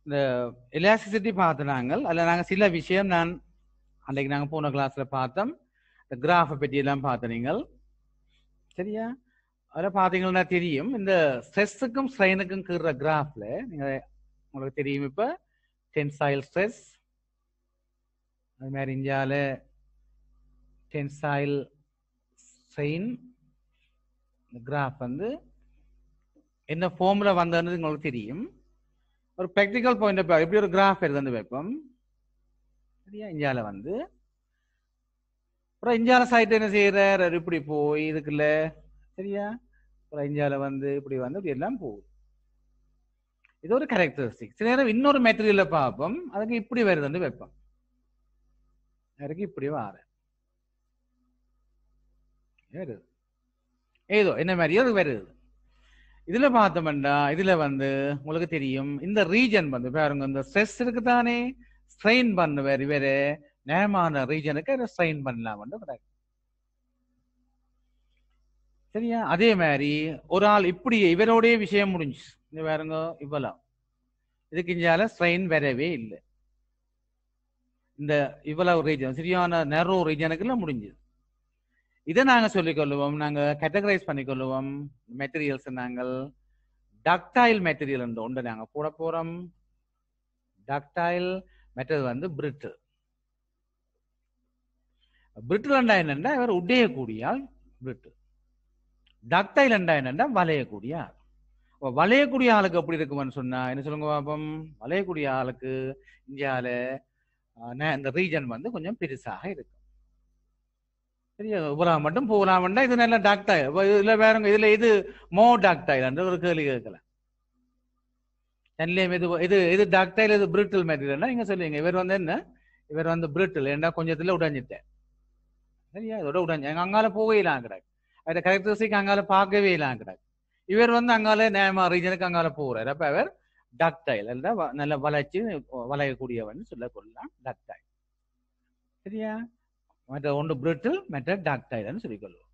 இந்த எலாஸ்டிசிட்டி பார்த்து நாங்கள் அதில் நாங்கள் சில விஷயம் நான் அன்றைக்கு நாங்கள் போன கிளாஸ்ல பார்த்தோம். இந்த கிராஃபை பற்றி எல்லாம் பார்த்த நீங்கள் சரியா? அதில் பார்த்தீங்கன்னா தெரியும் இந்த ஸ்ட்ரெஸ்ஸுக்கும் ஸ்ட்ரெயினுக்கும் கீற கிராஃப்ல நீங்கள் உங்களுக்கு தெரியும் இப்போ டென்சைல் ஸ்ட்ரெஸ், அது மாதிரி இந்தியாவில் டென்சைல் ஸ்ட்ரெயின் கிராஃப் வந்து என்ன ஃபார்முலா வந்ததுன்னு உங்களுக்கு தெரியும். ஒரு ப்ராக்டிக்கல் பாயிண்ட் ஆஃப் எப்படி ஒரு கிராஃப் எடுத்து வைப்போம் சரியா? இந்தியாவில் வந்து அப்புறம் இந்தியாவில் சைட் என்ன செய்யறார், இப்படி போய் இதுக்குள்ள சரியா? அப்புறம் இந்தியாவில் வந்து இப்படி வந்து இப்படி எல்லாம் போகுது. இது ஒரு கேரக்டரிஸ்டிக். சில நேரம் இன்னொரு மெட்டீரியலை பார்ப்போம், அதுக்கு இப்படி வருதுன்னு வைப்போம், அதுக்கு இப்படி வார ஏதோ என்ன மாதிரியோ அது வருது. இதுல பார்த்தோம்னா இதுல வந்து உங்களுக்கு தெரியும் இந்த ரீஜன் வந்து பாருங்க, இந்த ஸ்ட்ரெஸ் இருக்கு தானே, ஸ்ட்ரெயின் பண்ணுவார் இவரு நேமான ரீஜனுக்கு ஸ்ட்ரெயின் பண்ணலாம் சரியா? அதே மாதிரி ஒரு ஆள் இப்படி இவரோடைய விஷயம் முடிஞ்சு இந்த பாருங்க இவ்வளவு, இதுக்கு இஞ்சால ஸ்ட்ரெயின் வரவே இல்லை. இந்த இவ்வளவு ரீஜன் சரியான நேரோ ரீஜனுக்குள்ள முடிஞ்சது. இதை நாங்க சொல்லிக்கொள்ளுவோம், நாங்க கேட்டகரைஸ் பண்ணிக்கொள்ளுவோம் மெட்டீரியல்ஸ். நாங்கள் டக்டைல் மெட்டீரியல் ஒன்று நாங்க போட போறோம். டக்டைல் மெட்டீரியல் வந்து பிரிட்டில். பிரிட்டில் என்னன்னா இவர் உடையக்கூடிய ஆள் பிரிட்டில். டக்டைல் என்னன்னா வளையக்கூடிய ஆள். வளையக்கூடிய ஆளுக்கு எப்படி இருக்கும்னு சொன்னா என்ன சொல்லுங்க பாப்போம்? வளையக்கூடிய ஆளுக்கு இந்தியாவில இந்த ரீஜன் வந்து கொஞ்சம் பெருசாக இருக்கும் சரியா? இவ்வளவு மட்டும் போகலாம்னா இது நல்ல டாக்டைல். இதுல வேறங்க இதுல இது மோ டாக்டைல் என்ற ஒரு கேள்வி கேட்கலாம். இது இது இது டாக்டைல், இது பிரிட்டில் மெட்டீரியல்னா நீங்க சொல்லுவீங்க இவர் வந்து என்ன, இவர் வந்து பிரிட்டில் ஏன்னா கொஞ்சத்துல உடைஞ்சிட்டேன் சரியா? இதோட உடைஞ்சு அங்கால போகலாம் கிடாது, அதோட கேரக்டரிஸ்டிக் அங்கால பார்க்கவே இல்லாம் கிடாது. இவர் வந்து அங்கால நேமா ரீஜனுக்கு அங்கால போறாரு. அப்ப அவர் டக்டைல் நல்ல வளைச்சு வளையக்கூடியவன் சொல்ல கொள்ளலாம் டக்டைல் சரியா? மற்ற ஒன்று பிரிட்டில் மற்ற டக்டைல்னு சொல்லிக்கொள்வோம்.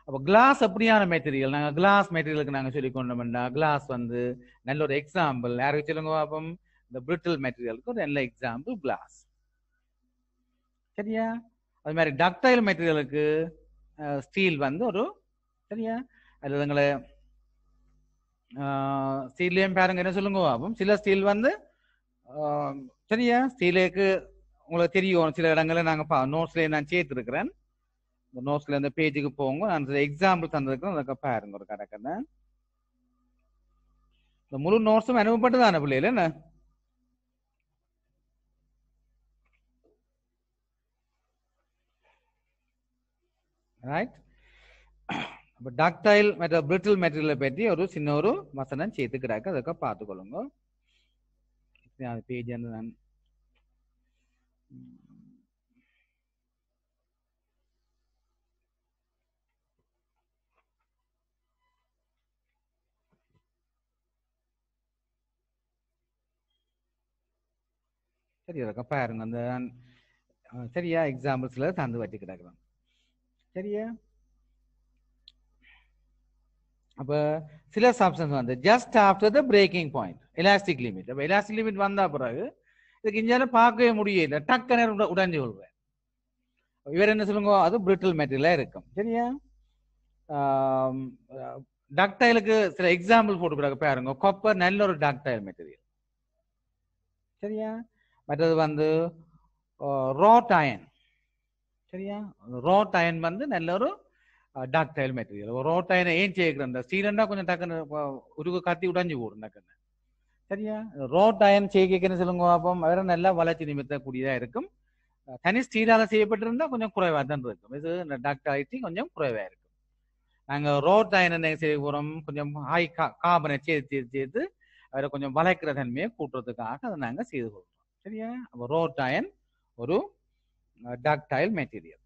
அப்போ கிளாஸ் அப்படியான மெட்டீரியல், நாங்கள் கிளாஸ் மெட்டீரியலுக்கு நாங்கள் சொல்லி கொண்டோம்னா கிளாஸ் வந்து நல்ல ஒரு எக்ஸாம்பிள் யாருக்கு சொல்லுங்க பார்ப்போம்? இந்த பிரிட்டில் மெட்டீரியலுக்கு ஒரு நல்ல எக்ஸாம்பிள் கிளாஸ் சரியா? அது மாதிரி டக்டைல் மெட்டீரியலுக்கு ஸ்டீல் வந்து ஒரு சரியா? அது எங்களை ஸ்டீல்லையும் பாருங்க என்ன சொல்லுங்க பார்ப்போம்? சில ஸ்டீல் வந்து சரியா? ஸ்டீலுக்கு உங்களுக்கு தெரியும் சில இடங்களில் நாங்கள் நோட்ஸ்ல நான் சேர்த்துருக்கிறேன். இந்த நோட்ஸ்ல இந்த பேஜுக்கு போங்க, நான் சில எக்ஸாம்பிள் தந்திருக்கிறேன், அதுக்கு பாருங்க ஒரு கணக்கு. இந்த முழு நோட்ஸும் அனுப்பப்பட்டு தானே பிள்ளைகள் என்ன? ரைட். அப்போ டக்டைல் மற்ற பிரிட்டில் மெட்டீரியலை பற்றி ஒரு சின்ன ஒரு வசனம் சேர்த்துக்கிறாக்க அதுக்கு பார்த்துக்கொள்ளுங்க. பேஜ் நான் சரி அதுக்கு பாருங்க அந்த சரியா எக்ஸாம்பிள்ஸ்ல தந்து வச்சு கிடக்குறோம் சரியா? அப்ப சில சப்ஸ்டன்ஸ் வந்து just after the braking point elastic limit. அப்ப எலாஸ்டிக் லிமிட் வந்த பிறகு இதுக்கு இஞ்சால பார்க்கவே முடியல, டக்குன்னு உடைஞ்சு கொள்வேன். இவர் என்ன சொல்லுங்க, அது பிரிட்டில் மெட்டீரியலா இருக்கும் சரியா? டக்டைலுக்கு சில எக்ஸாம்பிள் போட்டு பாருங்க. காப்பர் நல்ல ஒரு டக்டைல் மெட்டீரியல் சரியா? மற்றது வந்து ராட் அயன் சரியா? ராட் அயன் வந்து நல்ல ஒரு டக்டைல் மெட்டீரியல். ராட் அயனை ஏன் சேர்க்கிறேன், ஸ்டீலண்டா கொஞ்சம் டக்குன்னு உருகு காத்தி உடைஞ்சு போடும் டக்குன்னு சரியா? ராட் அயன் சேர்க்கன்னு சொல்லுங்க பார்ப்போம். வேற நல்லா வளர்ச்சி நிமித்தக்கூடியதா இருக்கும். தனி ஸ்டீலால செய்யப்பட்டிருந்தா கொஞ்சம் குறைவா தான் இருக்கும். இது டக்டைலிட்டி கொஞ்சம் குறைவா இருக்கும். நாங்க ரோட் அயன் என்ன செய்ய போறோம், கொஞ்சம் ஹை கார்பனை சேர்த்து அதை கொஞ்சம் வளைக்கிற தன்மையை கூட்டுறதுக்காக அதை நாங்க செய்து கொள்றோம் சரியா? அப்போ ரோட் அயன் ஒரு டக்டைல் மெட்டீரியல்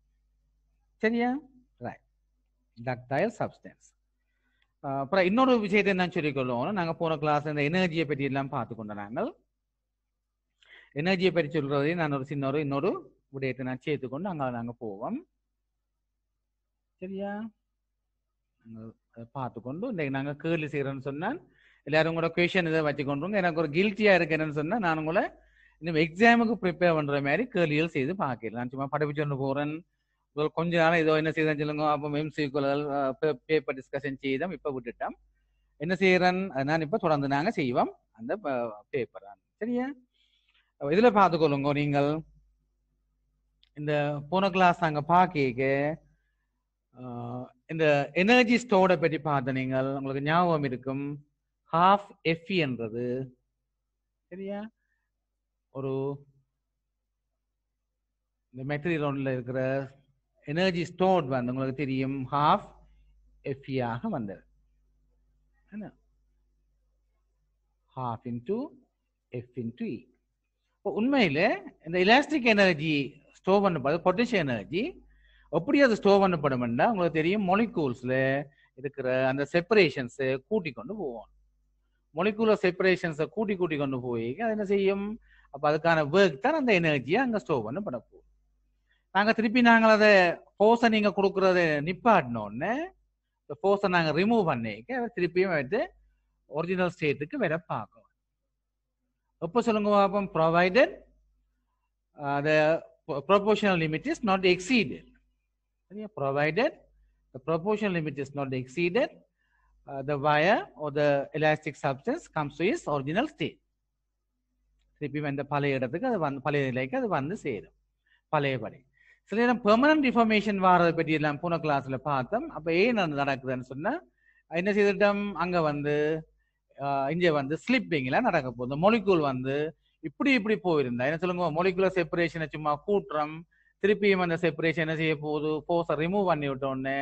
சரியா? Right, ductile substance. அப்புறம் இன்னொரு விஷயத்தை என்ன சொல்லிக்கொள்ளுவோம், நாங்க போன கிளாஸ் இந்த எனர்ஜியை பற்றி எல்லாம் பார்த்துக்கொண்டோம். நாங்கள் எனர்ஜியை பற்றி சொல்றதையும் நான் ஒரு சின்ன இன்னொரு விடயத்தை நான் சேர்த்துக்கொண்டு அங்க நாங்க போவோம் சரியா? பார்த்துக்கொண்டு இன்னைக்கு நாங்க கேள்வி செய்யறோம்னு சொன்னால் எல்லாரும் உங்களோட கொஷன் இதை வச்சுக்கொண்டுங்க. எனக்கு ஒரு கில்ட்டியா இருக்கு என்னன்னு சொன்னா, நான் உங்களை இன்னும் எக்ஸாமுக்கு ப்ரிப்பேர் பண்ற மாதிரி கேள்விகள் செய்து பார்க்கல. நான் சும்மா படிப்பிச்சு போறேன். கொஞ்ச நாள் ஏதோ என்ன செய்தான் சொல்லுங்க. அப்போ எம்சிக்குகள் பேப்பர் டிஸ்கஷன் செய்தோம். இப்ப விட்டுட்டோம். என்ன செய்யறேன், நான் இப்ப தொடர்ந்து நாங்க செய்வோம் அந்த பேப்பர். சரியா? இதுல பார்த்துக்கொள்ளுங்க. நீங்கள் இந்த போன கிளாஸ் நாங்க பார்க்க இந்த எனர்ஜி ஸ்டோரை பற்றி பார்த்த நீங்கள் உங்களுக்கு ஞாபகம் இருக்கும். ஹாஃப் எஃப்இ என்றது சரியா ஒரு இந்த மெட்டீரியல் ஒன்றில் இருக்கிற எனர்ஜி ஸ்டோர்ட் வந்து உங்களுக்கு தெரியும் ஹாஃப் எஃப்இ ஆக வந்தது. Half into F into E. உண்மையில இந்த எலாஸ்டிக் எனர்ஜி ஸ்டோர் பண்ணப்படும் பொட்டன்ஷியல் எனர்ஜி எப்படி அது ஸ்டோர் பண்ணப்படும்னா உங்களுக்கு தெரியும் மொலிகூல்ஸ்ல இருக்கிற அந்த செப்பரேஷன்ஸை கூட்டி கொண்டு போவோம். மொலிகுலர் செப்பரேஷன்ஸை கூட்டி கொண்டு போய் அது என்ன செய்யும், அப்போ அதுக்கான ஒர்க் தான் அந்த எனர்ஜியை அங்கே ஸ்டோர் பண்ண போகும். நாங்கள் திருப்பி நாங்கள் அதை ஃபோர்ஸை நீங்கள் கொடுக்குறத நிப்பாட்டினோடனே இந்த ஃபோர்ஸை நாங்கள் ரிமூவ் பண்ணிக்க திருப்பியும் வந்து ஒரிஜினல் ஸ்டேட்டுக்கு வேற பார்க்கும். எப்போ சொல்லுங்க பார்ப்போம். Provided the proportional limit is not exceeded. Provided the proportional limit is not exceeded, the wire or the elastic substance comes to its original state. திருப்பி இந்த பழைய இடத்துக்கு அது வந்து பழைய நிலைக்கு அது வந்து சேரும் பழையபடி. சில நேரம் பெர்மனன்ட் டிஃபார்மேஷன் வாரதை பற்றி எல்லாம் போன கிளாஸ்ல பார்த்தோம். அப்ப ஏன் நடக்குதுன்னு சொன்னா என்ன செய்துட்டோம், அங்க வந்து இங்க வந்து ஸ்லிப்பிங்ல நடக்க போகுது. மொலிகூல் வந்து இப்படி போயிருந்தா என்ன சொல்லுங்க, மொலிகுலர் செப்பரேஷனை சும்மா கூட்டுறோம், திருப்பியும் அந்த செப்பரேஷன் என்ன செய்ய போகுது, ஃபோர்ஸை ரிமூவ் பண்ணி விட்டோன்னே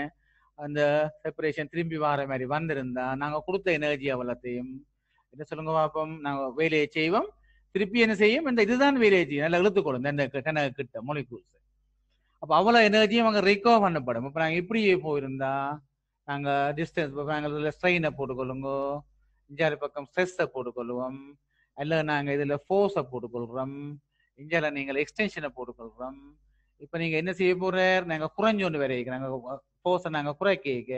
அந்த செப்பரேஷன் திரும்பி வர மாதிரி வந்திருந்தா நாங்க கொடுத்த எனர்ஜி அவ்வளத்தையும் என்ன சொல்லுங்க பார்ப்போம், நாங்க வேலையை செய்வோம். திருப்பி என்ன செய்யும், இந்த இதுதான் வேலையை செய்யும், நல்லா இழுத்துக்கொள்ளும் இந்த கிட்ட மொலிகூல்ஸ். அப்போ அவ்வளோ எனர்ஜியும் அங்கே ரிகவர் பண்ணப்படும். இப்போ நாங்கள் இப்படியே போயிருந்தா நாங்க டிஸ்டன்ஸ் நாங்கள் ஸ்ட்ரெயினை போட்டுக்கொள்ளுங்க, இஞ்சாறு பக்கம் ஸ்ட்ரெஸ்ஸை போட்டுக்கொள்வோம், அல்ல நாங்கள் இதில் ஃபோர்ஸை போட்டுக்கொள்கிறோம், இஞ்சால நீங்கள் எக்ஸ்டென்ஷனை போட்டுக்கொள்கிறோம். இப்போ நீங்கள் என்ன செய்ய போகிற, நாங்கள் குறைஞ்சோண்டு வரைக்கும் நாங்கள் ஃபோர்ஸை நாங்கள் குறைக்க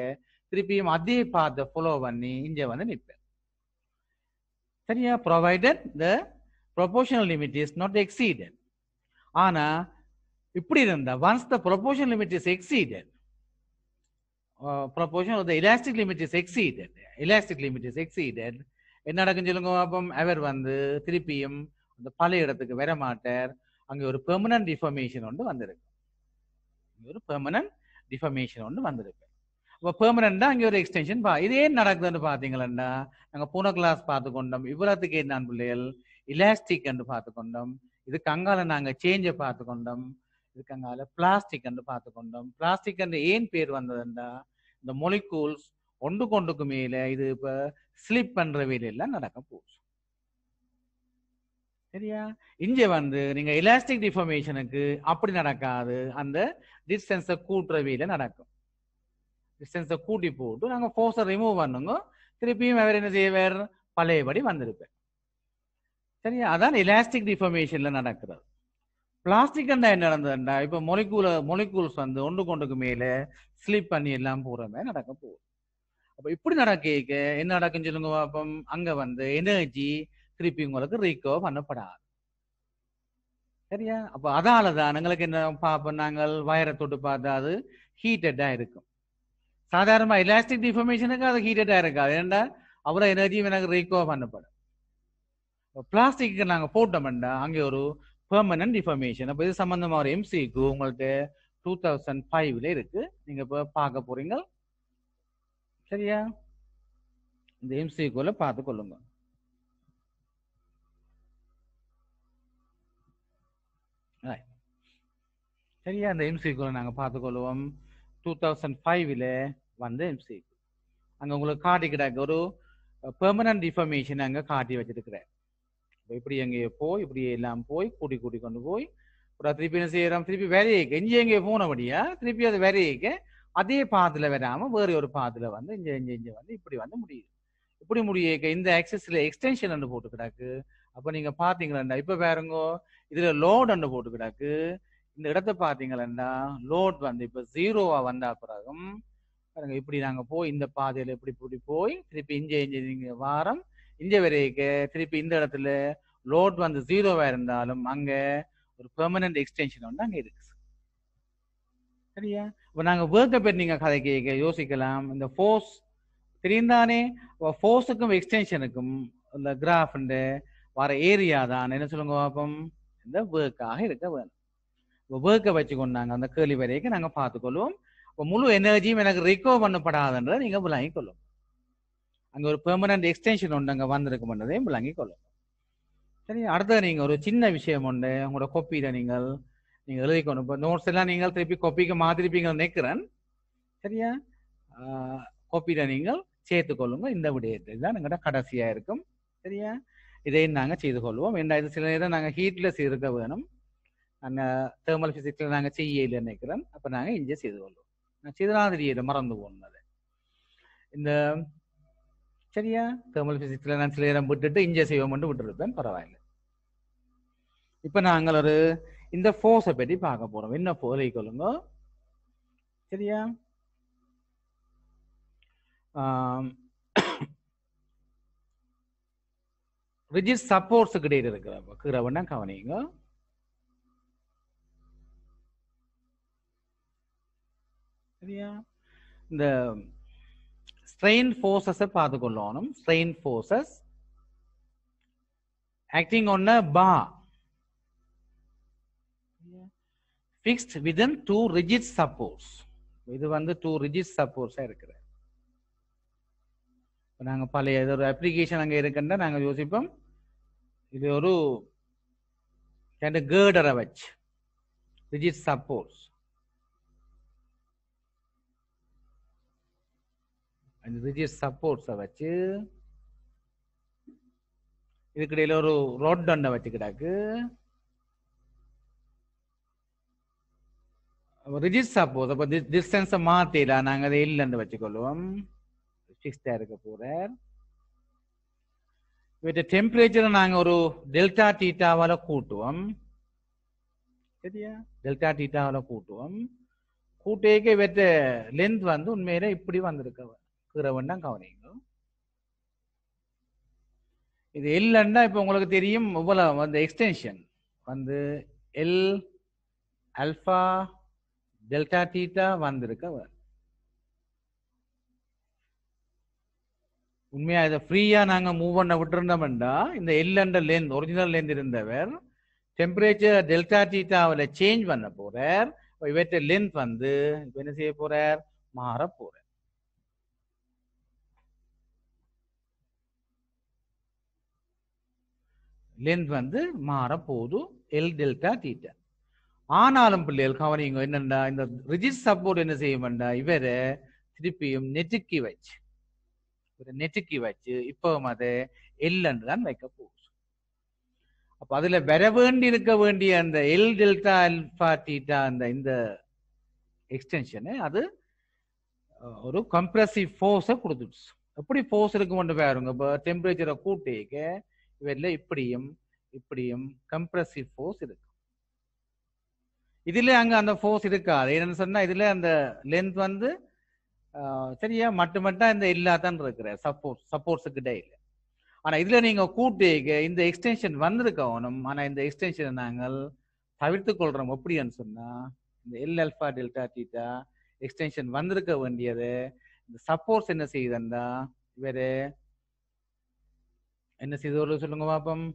திருப்பியும் அதே பாத்தை ஃபாலோ பண்ணி இங்கே வந்து நிற்பேன். சரியா? Provided the proportional limit is not exceeded. ஆனால் இப்படி இருந்தா once the proportional limit is exceeded, proportion of the elastic limit is exceeded, என்ன நடக்கும் சொல்லுங்க பாப்போம். அவர் வந்து திருப்பியும் அந்த பழைய இடத்துக்கு வர மாட்டார். அங்க ஒரு பெர்மனன்ட் டிஃபார்மேஷன் ஒன்று வந்திருக்கு. அப்போ பெர்மனண்டா அங்கே ஒரு எக்ஸ்டென்ஷன் இது ஏன் நடக்குதுன்னு பாத்தீங்களா, நாங்க போன கிளாஸ் பார்த்து கொண்டோம். இவ்வளவுக்கு நான் பிள்ளைகள் இலாஸ்டிக் என்று பார்த்து கொண்டோம். இதுக்கு அங்கால நாங்க சேஞ்சை பார்த்து கொண்டோம். இதுக்கு அங்கால பிளாஸ்டிக் என்று பார்த்து கொண்டோம். பிளாஸ்டிக் என்று ஏன் பேர் வந்ததுண்டா, இந்த மொலிகூல்ஸ் ஒன்றுக்கு மேல இது இப்ப ஸ்லிப் பண்ற வேலையெல்லாம் நடக்க போகுது. சரியா? இங்க வந்து நீங்க எலாஸ்டிக் டிஃபார்மேஷனுக்கு அப்படி நடக்காது, அந்த டிஸ்டன்ஸை கூட்டுற வேலை நடக்கும். டிஸ்டன்ஸை கூட்டி போட்டு நாங்க ஃபோர்ஸை ரிமூவ் பண்ணுங்க, திருப்பியும் அவர் என்ன செய்வார், பழையபடி வந்திருப்பார். சரியா? அதான் எலாஸ்டிக் டிஃபார்மேஷன்ல நடக்கிறது. பிளாஸ்டிக் என்ன நடந்ததுண்டா, இப்ப மொலிகூல்ஸ் வந்து ஒன்றுக்கு மேல ஸ்லிப் பண்ணி எல்லாம் போற மாதிரி நடக்க போகுது. அப்ப இப்படி நடக்க என்ன நடக்குன்னு சொல்லுங்க பாப்போம். அங்க வந்து எனர்ஜி திருப்பி உங்களுக்கு ரீகவர் பண்ணப்படாது. சரியா? அப்ப அதாலதான் எங்களுக்கு என்ன பார்ப்போம், நாங்கள் வயரை தொட்டு பார்த்தா அது ஹீட்டடா இருக்கும். சாதாரணமா எலாஸ்டிக் டிஃபார்மேஷனுக்கு அது ஹீட்டடா இருக்காது. ஏன்னா அவ்வளவு எனர்ஜியும் எனக்கு ரீகவர் பண்ணப்படும். பிளாஸ்டிக்கு நாங்க போட்டோம்னா அங்கே ஒரு பெர்மனன்ட் டிஃபார்மேஷன். அப்ப இது சம்பந்தமா ஒரு எம்சிக்கு உங்கள்ட்ட 2005ல இருக்கு, நீங்க இப்ப பார்க்க போறீங்க. சரியா? இந்த எம்சிக்குள்ள பார்த்து கொள்ளுங்க. சரியா? இந்த எம்சிக்குள்ள நாங்க பார்த்து கொள்வோம். 2005ல வந்த எம்சிக்கு அங்க உங்களுக்கு காட்டி கிடக்கு ஒரு பெர்மனன்ட் டிஃபார்மேஷன் அங்க காட்டி வச்சிருக்கிறேன். இப்படி எங்கேயோ போய் இப்படி எல்லாம் போய் கூட்டி கொண்டு போய் திருப்பி என்ன செய்யறோம், திருப்பி விரையக்க இஞ்சி எங்கேயோ போனபடியா திருப்பி அதை விரையக்க அதே பாத்துல வராம வேற ஒரு பாத்துல வந்து இங்க வந்து இப்படி வந்து முடியுது. இப்படி முடியக்க இந்த ஆக்சஸ்ல எக்ஸ்டென்ஷன் போட்டு கிடக்கு. அப்ப நீங்க பாத்தீங்களா, இப்ப பாருங்க இதுல லோட் போட்டு கிடக்கு. இந்த இடத்த பாத்தீங்களா, லோட் வந்து இப்ப 0வா வந்தா பிறகும் பாருங்க இப்படி நாங்க போய் இந்த பாதையில இப்படி போய் திருப்பி இங்க வாரம் இங்க வரைக்கும் திருப்பி இந்த இடத்துல லோட் வந்து 0 இருந்தாலும் அங்க ஒரு பெர்மனன்ட் எக்ஸ்டென்ஷன் வந்து அங்க இருக்கு. சரியா? இப்போ நாங்க ஒர்க்கை பற்றி நீங்க கதை கேட்க யோசிக்கலாம். இந்த ஃபோர்ஸ் தெரியுந்தானே, ஃபோர்ஸுக்கும் எக்ஸ்டென்ஷனுக்கும் இந்த கிராஃப் வர ஏரியா தான் என்ன சொல்லுங்க பாப்போம், இந்த ஒர்க்காக இருக்க வேணும். இப்போ ஒர்க்கை வச்சு கொண்டாங்க அந்த கேள்வி வரைக்கும் நாங்க பார்த்துக்கொள்வோம். இப்போ முழு எனர்ஜியும் எனக்கு ரிகவர் பண்ணப்படாதுன்றதை நீங்க விளங்கிக் கொள்ளும். அங்க ஒரு பெர்மனன்ட் எக்ஸ்டென்ஷன் ஒன்று அங்க வந்திருக்கும்ன்றதையும் விளங்கிக் கொள்ளும். சரி, அடுத்தது நீங்க ஒரு சின்ன விஷயம் உண்டு உங்களோட கொப்பியில நீங்கள் எழுதிக்கணும். இப்போ நோட்ஸ் எல்லாம் நீங்கள் திருப்பி கொப்பிக்கு மாத்திருப்பீங்கன்னு நினைக்கிறேன். சரியா? கொப்பியில நீங்கள் சேர்த்து கொள்ளுங்க. இந்த விடயத்தை தான் எங்கள்கிட்ட கடைசியா இருக்கும். சரியா? இதையும் நாங்க செய்து கொள்வோம். ஏன்னா இது சில நேரம் நாங்க ஹீட்லெஸ் இருக்க வேணும். நாங்க தெர்மல் பிசிக்ஸ்ல நாங்க செய்யல நினைக்கிறேன். அப்ப நாங்க இங்கே செய்து கொள்வோம். நான் செய்தனாதிரியில மறந்து போனது இந்த சரியா? தெர்மல் பிசிக்ஸ்ல நான் சில நேரம் விட்டுட்டு இங்கே செய்வோம் விட்டுருப்பேன், பரவாயில்லை. இப்ப நாங்கள் ஒரு இந்த ஃபோர்ஸை பற்றி பார்க்க போறோம். என்ன ஃபோர்ஸ் கொள்ளுங்க. சரியா? ரிஜிட் சப்போர்ட்ஸ் கிடையாது இருக்கிறவன்னா கவனிங்க. சரியா? இந்த ஸ்ட்ரெயின் ஃபோர்ஸஸை பார்த்துக்கொள்ளணும். Strain forces acting on a bar fixed within two rigid supports. இது வந்து 2 rigid supports இருக்குது. நாங்க பழைய ஒரு அப்ளிகேஷன் அங்க இருக்குன்னா நாங்க யோசிப்போம், இது ஒரு கேர்டரை வச்சு ரிஜிட் சப்போர்ட்ஸ், அந்த ரிஜிட் சப்போர்ட்ஸை வச்சு இதுக்கிடையில ஒரு ரோட் ஒன்றை வச்சுக்கிட்டாக்கு ரிஜிட் சப்போர்ட். அப்போ டிஸ்டன்ஸை மாத்திடலாம், நாங்கள் அதை இல்லைன்னு வச்சுக்கொள்வோம். ஃபிக்ஸ்டா இருக்க போறார். இவற்ற டெம்பரேச்சரை நாங்க ஒரு டெல்டா டீட்டாவால கூட்டுவோம். சரியா? டெல்டா டீட்டாவால கூட்டுவோம். கூட்டேக்கு இவற்ற லென்த் வந்து உண்மையில இப்படி வந்திருக்க கவனிங்க. இது எல்னா இப்ப உங்களுக்கு தெரியும் இவ்வளவு அந்த எக்ஸ்டென்ஷன் வந்து எல் அல்பா டெல்டா டீட்டா வந்திருக்க. உண்மையா இதை ஃப்ரீயா நாங்க மூவ் பண்ண விட்டுருந்தோம்டா இந்த எல் என்ற லென்த் ஒரிஜினல் லென்த் இருந்தவர் டெம்பரேச்சர் டெல்டா டீட்டாவில் சேஞ்ச் பண்ண போறார். இவற்ற லென்த் வந்து இப்ப என்ன செய்ய போறார், மாற போறார். லென்த் வந்து மாற போது எல் டெல்டா டீட்டா. ஆனாலும் பிள்ளைகள் கவனிங்க என்னண்டா, இந்த ரிஜிட் சப்போர்ட் என்ன செய்யும்டா இவரை திருப்பியும் நெட்டுக்கி வச்சு இப்பவும் அது எல் தான் வைக்க போகுது. அப்ப அதுல வர வேண்டி இருக்க வேண்டிய அந்த எல் டெல்டா அல்பா டீட்டா அந்த இந்த எக்ஸ்டென்ஷனு அது ஒரு கம்ப்ரசிவ் ஃபோர்ஸை கொடுத்துடுச்சு. எப்படி ஃபோர்ஸ் இருக்கும்னு பாருங்க. இப்போ டெம்பரேச்சரை கூட்டிக்க இவரில் இப்படியும் கம்ப்ரசிவ் ஃபோர்ஸ் இருக்கு. இதுல அங்க அந்த ஃபோர்ஸ் இருக்காது. என்னன்னு சொன்னா இதுல அந்த லென்த் வந்து சரியா மட்டும் இந்த இல்லாதான் இருக்கிற சப்போர்ட்ஸுக்கு இடையில. ஆனா இதுல நீங்க கூட்டிக்க இந்த எக்ஸ்டென்ஷன் வந்திருக்கணும். ஆனா இந்த எக்ஸ்டென்ஷனை நாங்கள் தவிர்த்து கொள்றோம். எப்படின்னு சொன்னா இந்த L alpha delta theta extension வந்திருக்க வேண்டியது இந்த சப்போர்ட்ஸ் என்ன செய்யுதுண்டா இவரு என்ன செய்து சொல்லுங்க பாப்போம்,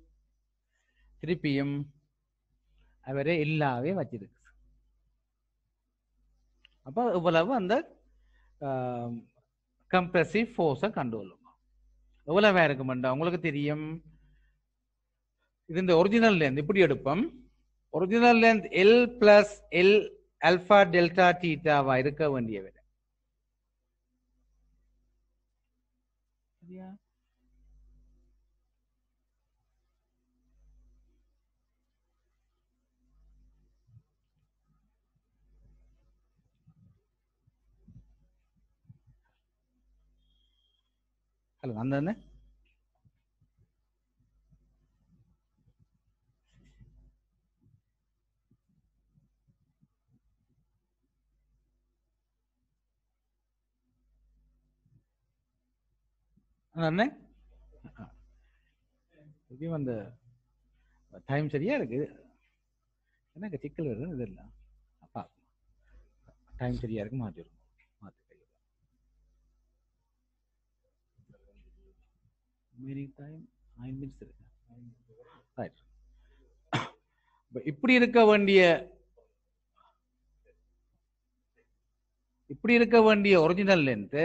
திருப்பியும் அவரே இல்லாவே வச்சிருக்கு. அப்போ இவ்வளவு அந்த கம்ப்ரசிவ் ஃபோர்ஸை கண்டுகொள்ளும். எவ்வளவு இருக்குமெண்டா உங்களுக்கு தெரியும். இது இந்த ஒரிஜினல் லென்த் இப்படி எடுப்போம். Original length L plus L alpha delta டீட்டாவா இருக்க வேண்டியவர். சரியா? ஹலோ அந்த இப்பயும் அந்த டைம் சரியா இருக்கு. எனக்கு சிக்கல் வருது இது இல்லை. அப்பா டைம் சரியா இருக்கு, மாற்றிடும். டைம் 9 minutes இருக்கு. இப்படி இருக்க வேண்டிய ஒரிஜினல் லென்த்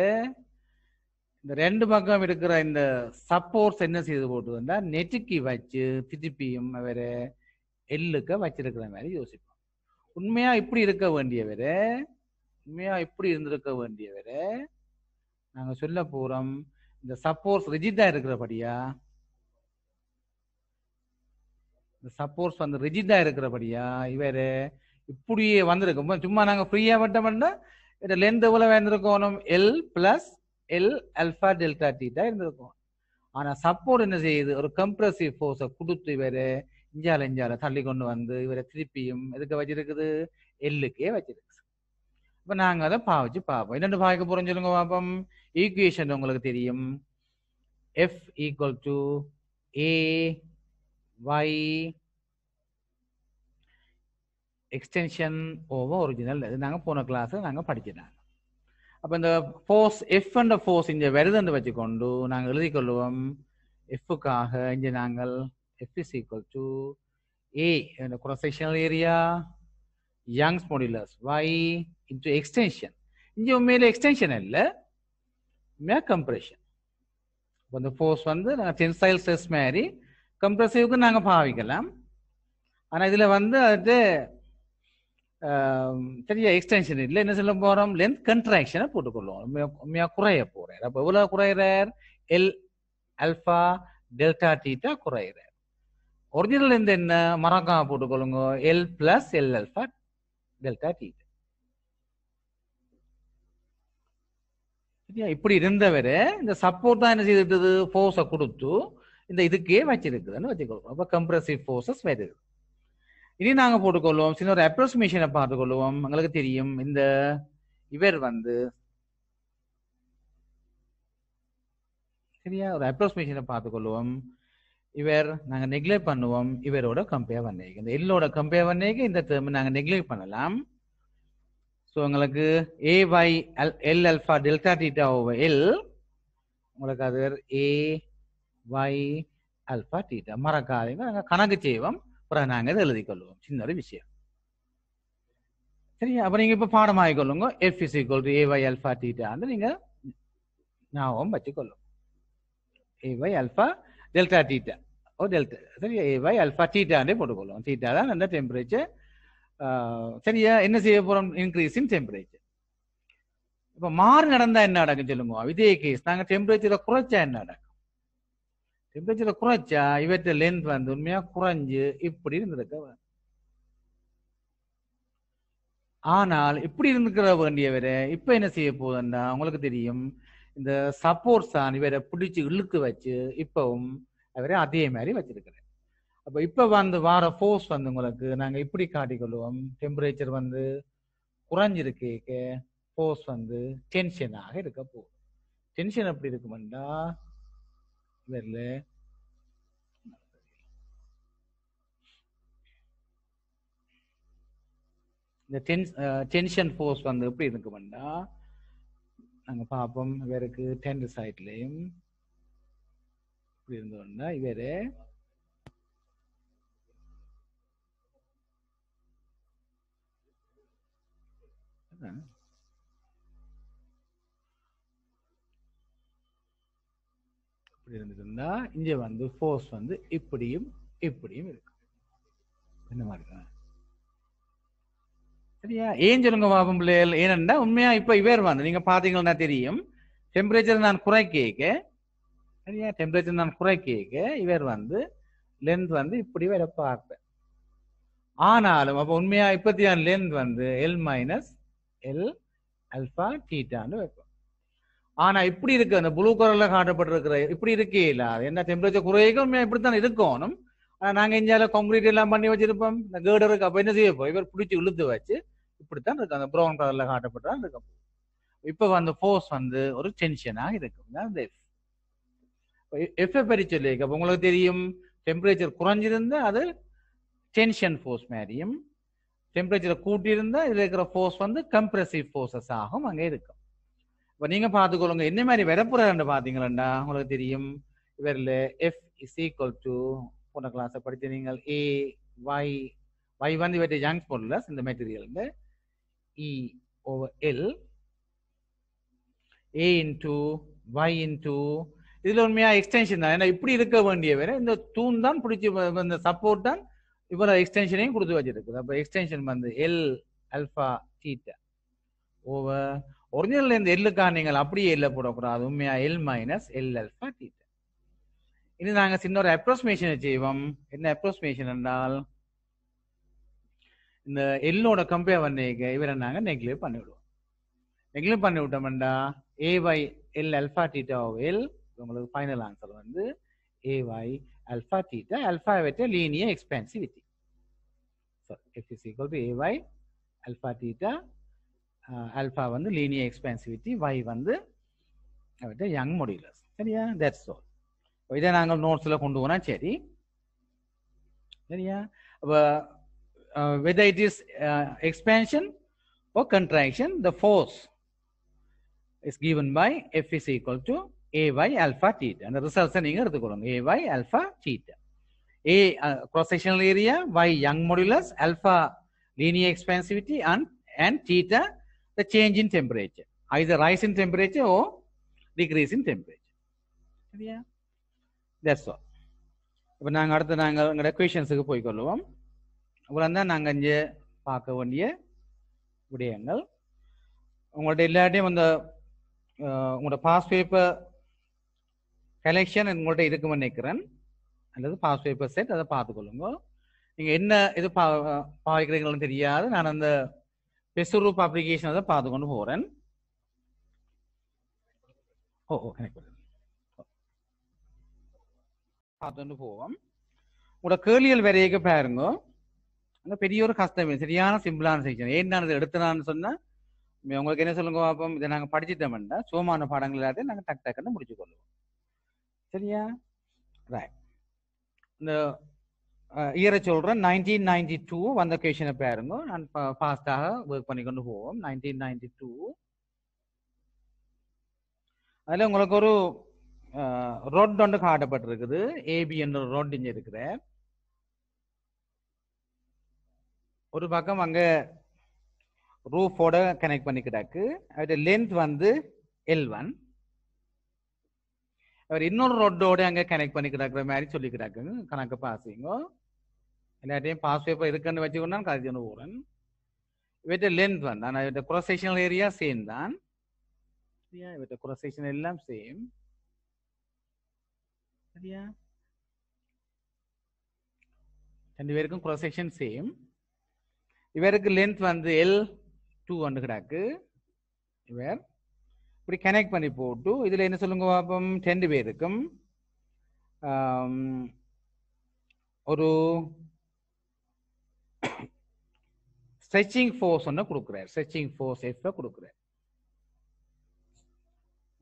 இந்த ரெண்டு பக்கம் இருக்கிற இந்த சப்போர்ட்ஸ் என்ன செய்து போட்டுதுன்னா நெட்டுக்கு வச்சு திருப்பியும் வேற எல்லுக்கு வச்சிருக்கிற மாதிரி யோசிப்போம். உண்மையா இப்படி இருக்க வேண்டியவர நாங்க சொல்ல போறோம் இந்த சப்போர்ட்ஸ் ரிஜிடா இருக்கிறபடியா, இந்த சப்போர்ட்ஸ் வந்து ரிஜிடா இருக்கிறபடியா இவரு இப்படியே வந்திருக்கும். சும்மா நாங்க ஃப்ரீயா விட்டோம்னா இந்த லென்த் எவ்வளவு வந்திருக்கணும், L plus L alpha delta theta இருந்திருக்கும். ஆனா சப்போர்ட் என்ன செய்யுது, ஒரு கம்ப்ரசிவ் ஃபோர்ஸை கொடுத்து இவரை இஞ்சால தள்ளி கொண்டு வந்து இவரை திருப்பியும் எதுக்கு வச்சிருக்குது, எல்லுக்கே வச்சிருக்கு. இப்ப நாங்க அதை பாவிச்சு பார்ப்போம். என்னென்னு பாய்க்க போறோம் சொல்லுங்க பார்ப்போம். ஈக்குவேஷன் உங்களுக்கு தெரியும், F equal to A Y extension over original. இது நாங்க போன கிளாஸ் நாங்க படிச்சிட்டாங்க. அப்ப இந்த ஃபோர்ஸ் எஃப் என்ற ஃபோர்ஸ் இங்க வருதுன்னு வச்சுக்கொண்டு நாங்கள் எழுதி கொள்வோம். எஃப்காக இங்க நாங்கள் F is equal to A cross sectional area Young's modulus y into extension. இங்க உண்மையில எக்ஸ்டென்ஷன் இல்லை, கம்ப்ரெஷன். இந்த ஃபோர்ஸ் வந்து நாங்கள் டென்சைல் ஸ்ட்ரெஸ் மாதிரி கம்ப்ரெசிவ்க்கு நாங்கள் பாவிக்கலாம். ஆனால் இதில் வந்து அது சரியா எக்ஸ்டென்ஷன் இல்லை. என்ன சொல்ல போகிறோம், லென்த் கண்ட்ராக்ஷனை போட்டுக்கொள்ளுவோம். உண்மையாக குறைய போகிறார். அப்போ எவ்வளோ குறையிறார், எல் அல்ஃபா டெல்டா தீட்டா குறையிறார். ஒரிஜினல் லென்த் என்ன மறக்காம போட்டுக்கொள்ளுங்க, L plus L alpha delta theta. இப்படி இருந்தவரை இந்த சப்போர்ட் தான் என்ன செய்துட்டு ஃபோர்ஸை கொடுத்து இந்த இதுக்கே வச்சிருக்குதுன்னு வச்சுக்கொள்வோம். அப்போ கம்ப்ரசிவ் ஃபோர்ஸஸ் வருது. இனி நாங்க போட்டுக்கொள்வோம், சின்ன ஒரு அப்ரோக்சிமேஷனை பார்த்துக்கொள்வோம். உங்களுக்கு தெரியும் இந்த இவர் வந்து சரியா ஒரு அப்ரோக்சிமேஷனை பார்த்துக்கொள்வோம். இவர் நாங்க நெக்லெக்ட் பண்ணுவோம், இவரோட கம்பேர் பண்ணிக்க. இந்த எல்லோட கம்பேர் பண்ணிக்க இந்த டேர்ம் நாங்க நெக்லெக்ட் பண்ணலாம். ஸோ உங்களுக்கு AY L alpha delta theta over L உங்களுக்கு அது AY alpha theta மறக்காதீங்க. நாங்கள் கணக்கு செய்வோம், அப்புறம் நாங்கள் இதை எழுதி கொள்வோம். சின்ன ஒரு விஷயம் சரியா. அப்போ நீங்கள் இப்போ பாடம் ஆகிக்கொள்ளுங்க. F is equal to AY alpha theta வந்து நீங்கள் ஞாபகம் வச்சுக்கொள்ளும். AY alpha delta theta ஓ டெல்டா சரி, AY alpha theta போட்டுக்கொள்ளும். theta தான் அந்த டெம்பரேச்சர். சரியா, என்ன செய்ய போறோம், இன்க்ரீஸ் இன் டெம்பரேச்சர். இப்ப மாறு நடந்தா என்ன நடக்கும் சொல்லுங்க. இதே கேஸ் நாங்க டெம்பரேச்சரை குறைச்சா என்ன நடக்கும், டெம்பரேச்சரை குறைச்சா இவற்றை லென்த் வந்து உண்மையா குறைஞ்சு இப்படி இருந்திருக்க. ஆனால் இப்படி இருந்துக்கிற வேண்டியவரை இப்ப என்ன செய்ய போகுதுன்னா உங்களுக்கு தெரியும், இந்த சப்போர்ட்ஸ் தான் இவரை பிடிச்சு இழுக்கு வச்சு இப்பவும் அவரை அதே மாதிரி வச்சிருக்கிறேன். அப்ப இப்ப வந்து வார ஃபோர்ஸ் வந்து உங்களுக்கு நாங்க இப்படி காட்டிக்கொள்வோம். டெம்பரேச்சர் வந்து குறைஞ்சிருக்க ஃபோர்ஸ் வந்து டென்ஷனாக இருக்க போகுது. டென்ஷன் எப்படி இருக்குமெண்டா இவர்ல இந்த டென்ஷன் ஃபோர்ஸ் வந்து எப்படி இருக்குமெண்டா நாங்க பார்ப்போம். இவருக்கு 10 சைட்லையும் இப்படி இருந்தோம்னா இவரு இப்படி இருந்துருந்தா இங்க வந்து ஃபோர்ஸ் வந்து இப்படியும் இப்படியும் இருக்கு. என்ன மாதிரி சரியா, ஏன் சொல்லுங்க பாப்போம் பிள்ளைகள். ஏனென்றா உண்மையா இப்ப இவர் வந்து நீங்க பாத்தீங்கன்னா தெரியும், டெம்பரேச்சர் நான் குறைக்க சரியா, டெம்பரேச்சர் நான் குறைக்க இவர் வந்து லென்த் வந்து இப்படி வர பார்ப்பேன். ஆனாலும் அப்ப உண்மையா இப்பத்தியான லென்த் வந்து எல் மைனஸ் எல் அல்பா தீட்டான்னு வைப்போம். ஆனா இப்படி இருக்கு, அந்த ப்ளூ கலர்ல காட்டப்பட்டிருக்கிற இப்படி இருக்கே இல்லாத என்ன டெம்பரேச்சர் குறைக்க உண்மையா இப்படித்தான் இருக்கணும். ஆனா நாங்க இந்தியாவில கான்கிரீட் எல்லாம் பண்ணி வச்சிருப்போம், இந்த கேர்டருக்கு அப்ப என்ன செய்யப்போம், இவர் பிடிச்சி இழுத்து வச்சு இப்படித்தான் இருக்கு, அந்த ப்ரௌன் கலர்ல காட்டப்பட்டா இருக்கும். இப்ப வந்து ஃபோர்ஸ் வந்து ஒரு டென்ஷனா இருக்கும். எஃப் பற்றி சொல்லி உங்களுக்கு தெரியும், டெம்பரேச்சர் குறைஞ்சிருந்தா அது டென்ஷன் ஃபோர்ஸ் மாதிரியும், டெம்பரேச்சரை கூட்டியிருந்தா இதுல இருக்கிற ஃபோர்ஸ் வந்து கம்ப்ரெசிவ் ஃபோர்ஸஸ் ஆகும் அங்கே இருக்கும். இப்போ நீங்க பார்த்துக்கொள்ளுங்க என்ன மாதிரி வரப்புறாருன்னு பார்த்தீங்களா உங்களுக்கு தெரியும். இவரில் எஃப் இஸ் ஈக்குவல் டு போன கிளாஸை படித்து நீங்கள் ஏ ஒய் ஒய் வந்து இவற்றை யங்ஸ் மாடுலஸ் இந்த material E over L A into Y into இதுல உண்மையா எக்ஸ்டென்ஷன் தான். ஏன்னா இப்படி இருக்க வேண்டிய வேற இந்த தூண் தான் பிடிச்சி இந்த சப்போர்ட் தான் இவ்வளவு எக்ஸ்டென்ஷனையும் கொடுத்து வச்சிருக்குது. அப்ப எக்ஸ்டென்ஷன் வந்து L alpha theta over original இந்த எல்லுக்கா நீங்கள் அப்படியே எல்ல போடக்கூடாது, உண்மையா L minus L alpha theta. இது நாங்க சின்ன ஒரு அப்ரோக்சிமேஷன் செய்வோம். என்ன அப்ரோக்சிமேஷன் என்றால் இந்த எல்லோட கம்பேர் பண்ணிக்க இவரை நாங்க நெக்லேட் பண்ணிவிடுவோம். நெக்லேட் பண்ணி விட்டோம்டா A Y L alpha theta L உங்களுக்கு ஃபைனல் ஆன்சர் வந்து ஏஒய் அல்பா தீட்டா. அல்பா வெட்ட linear expansivity. So f is equal to ay alpha theta, alpha வந்து linear expansivity, y வந்து young modulus. சரியா? That's all. இதை நாங்கள் நோட்ஸ்ல கொண்டு போனா சரி. சரியா? Whether it is expansion or contraction, the force is given by f is equal to ay alpha theta. And the results நீங்க எடுத்துக்கொள்ளுங்க. ay alpha theta. A cross sectional area, y young modulus, alpha linear expansivity, and theta the change in temperature, either rise in temperature or decrease in temperature. சரியா? That's all. இப்போ நாங்கள் அடுத்து நாங்கள் எங்களோட கொஷின்ஸுக்கு போய்கொள்வோம். அப்புறம் தான் நாங்கள் இங்கே பார்க்க வேண்டிய விடயங்கள். உங்கள்ட்ட எல்லாட்டையும் அந்த உங்களோட பாஸ் பேப்பர் கலெக்ஷன் உங்கள்கிட்ட இருக்குன்னு நினைக்கிறேன், அல்லது பாஸ் பேப்பர் செட், அதை பார்த்துக்கொள்ளுங்க. நீங்க என்ன இது பாவிக்கிறீங்கன்னு தெரியாது. நான் அந்த பெசுரூப் அப்ளிகேஷன் அதை பார்த்து கொண்டு போறேன். பார்த்துட்டு போவோம். உங்களோட கேள்விகள் வரையக்க பாருங்க. அங்கே பெரிய ஒரு கஷ்டம், சரியான சிம்பிளான செக்ஷன். ஏன்னானது எடுத்துனான்னு சொன்னா உங்களுக்கு என்ன சொல்லுங்க பார்ப்போம். இதை நாங்கள் படிச்சுட்டோம்னா சோமான பாடங்கள் எல்லாத்தையும் நாங்கள் டக் டக்குன்னு முடிச்சு கொள்ளுவோம். சரியா? ரைட். இந்த இயரை சொல்றேன். 1992 வந்த கொஷனை பாருங்க. நான் ஃபாஸ்டாக ஒர்க் பண்ணி கொண்டு போவோம். 1992 அதுல உங்களுக்கு ஒரு ரோட் ஒன்று காட்டப்பட்டிருக்குது. ஏபி என்ற ரோட் இங்க இருக்கிற ஒரு பக்கம் அங்க ரூஃபோட கனெக்ட் பண்ணி கிடக்கு. அதோட லென்த் வந்து L1. அவர் இன்னொரு ரோட்டோட அங்க கனெக்ட் பண்ணி கிடக்குற மாதிரி சொல்லி கிடக்குங்க. கணக்கு பாசிங்க எல்லாத்தையும் பாஸ் பேப்பர் இருக்குன்னு வச்சுக்கொண்டா கழிச்சு போறேன். இவற்ற லென்த் வந்து ஆனால் இவற்ற cross sectional ஏரியா சேம் தான். இவற்ற cross section எல்லாம் சேம். சரியா? ரெண்டு பேருக்கும் cross section சேம். இவருக்கு லென்த் வந்து L2 வந்து கிடக்கு. இவர் இப்படி கனெக்ட் பண்ணி போட்டு இதுல என்ன சொல்லுங்க பாப்போம். 2 பேருக்கும் ஒரு ஸ்ட்ரெச்சிங் ஃபோர்ஸ் ஒன்று கொடுக்குறாரு. ஸ்ட்ரெச்சிங் ஃபோர்ஸ் F கொடுக்குறாரு.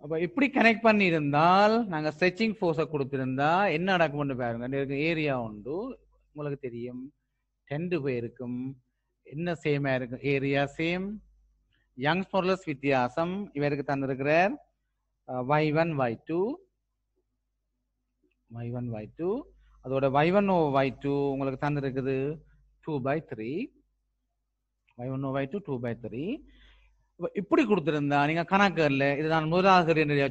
அப்ப இப்படி கனெக்ட் பண்ணி இருந்தால் நாங்க ஸ்ட்ரெச்சிங் ஃபோர்ஸை கொடுத்திருந்தா என்ன நடக்கும்னு பாருங்க. ஏரியா உண்டு உங்களுக்கு தெரியும். 2 பேருக்கும் என்ன சேமா இருக்கு? Area same. யங்ஸ் மாடுலஸ் வித்தியாசம் இவருக்கு தந்திருக்கிறார் y1 y2 y1 y2. அதோட y1 over y2 உங்களுக்கு தந்திருக்குது 2/3. y1 over y2 2/3. இப்படி கொடுத்திருந்தா நீங்க கணக்குல இது நான் முதலாக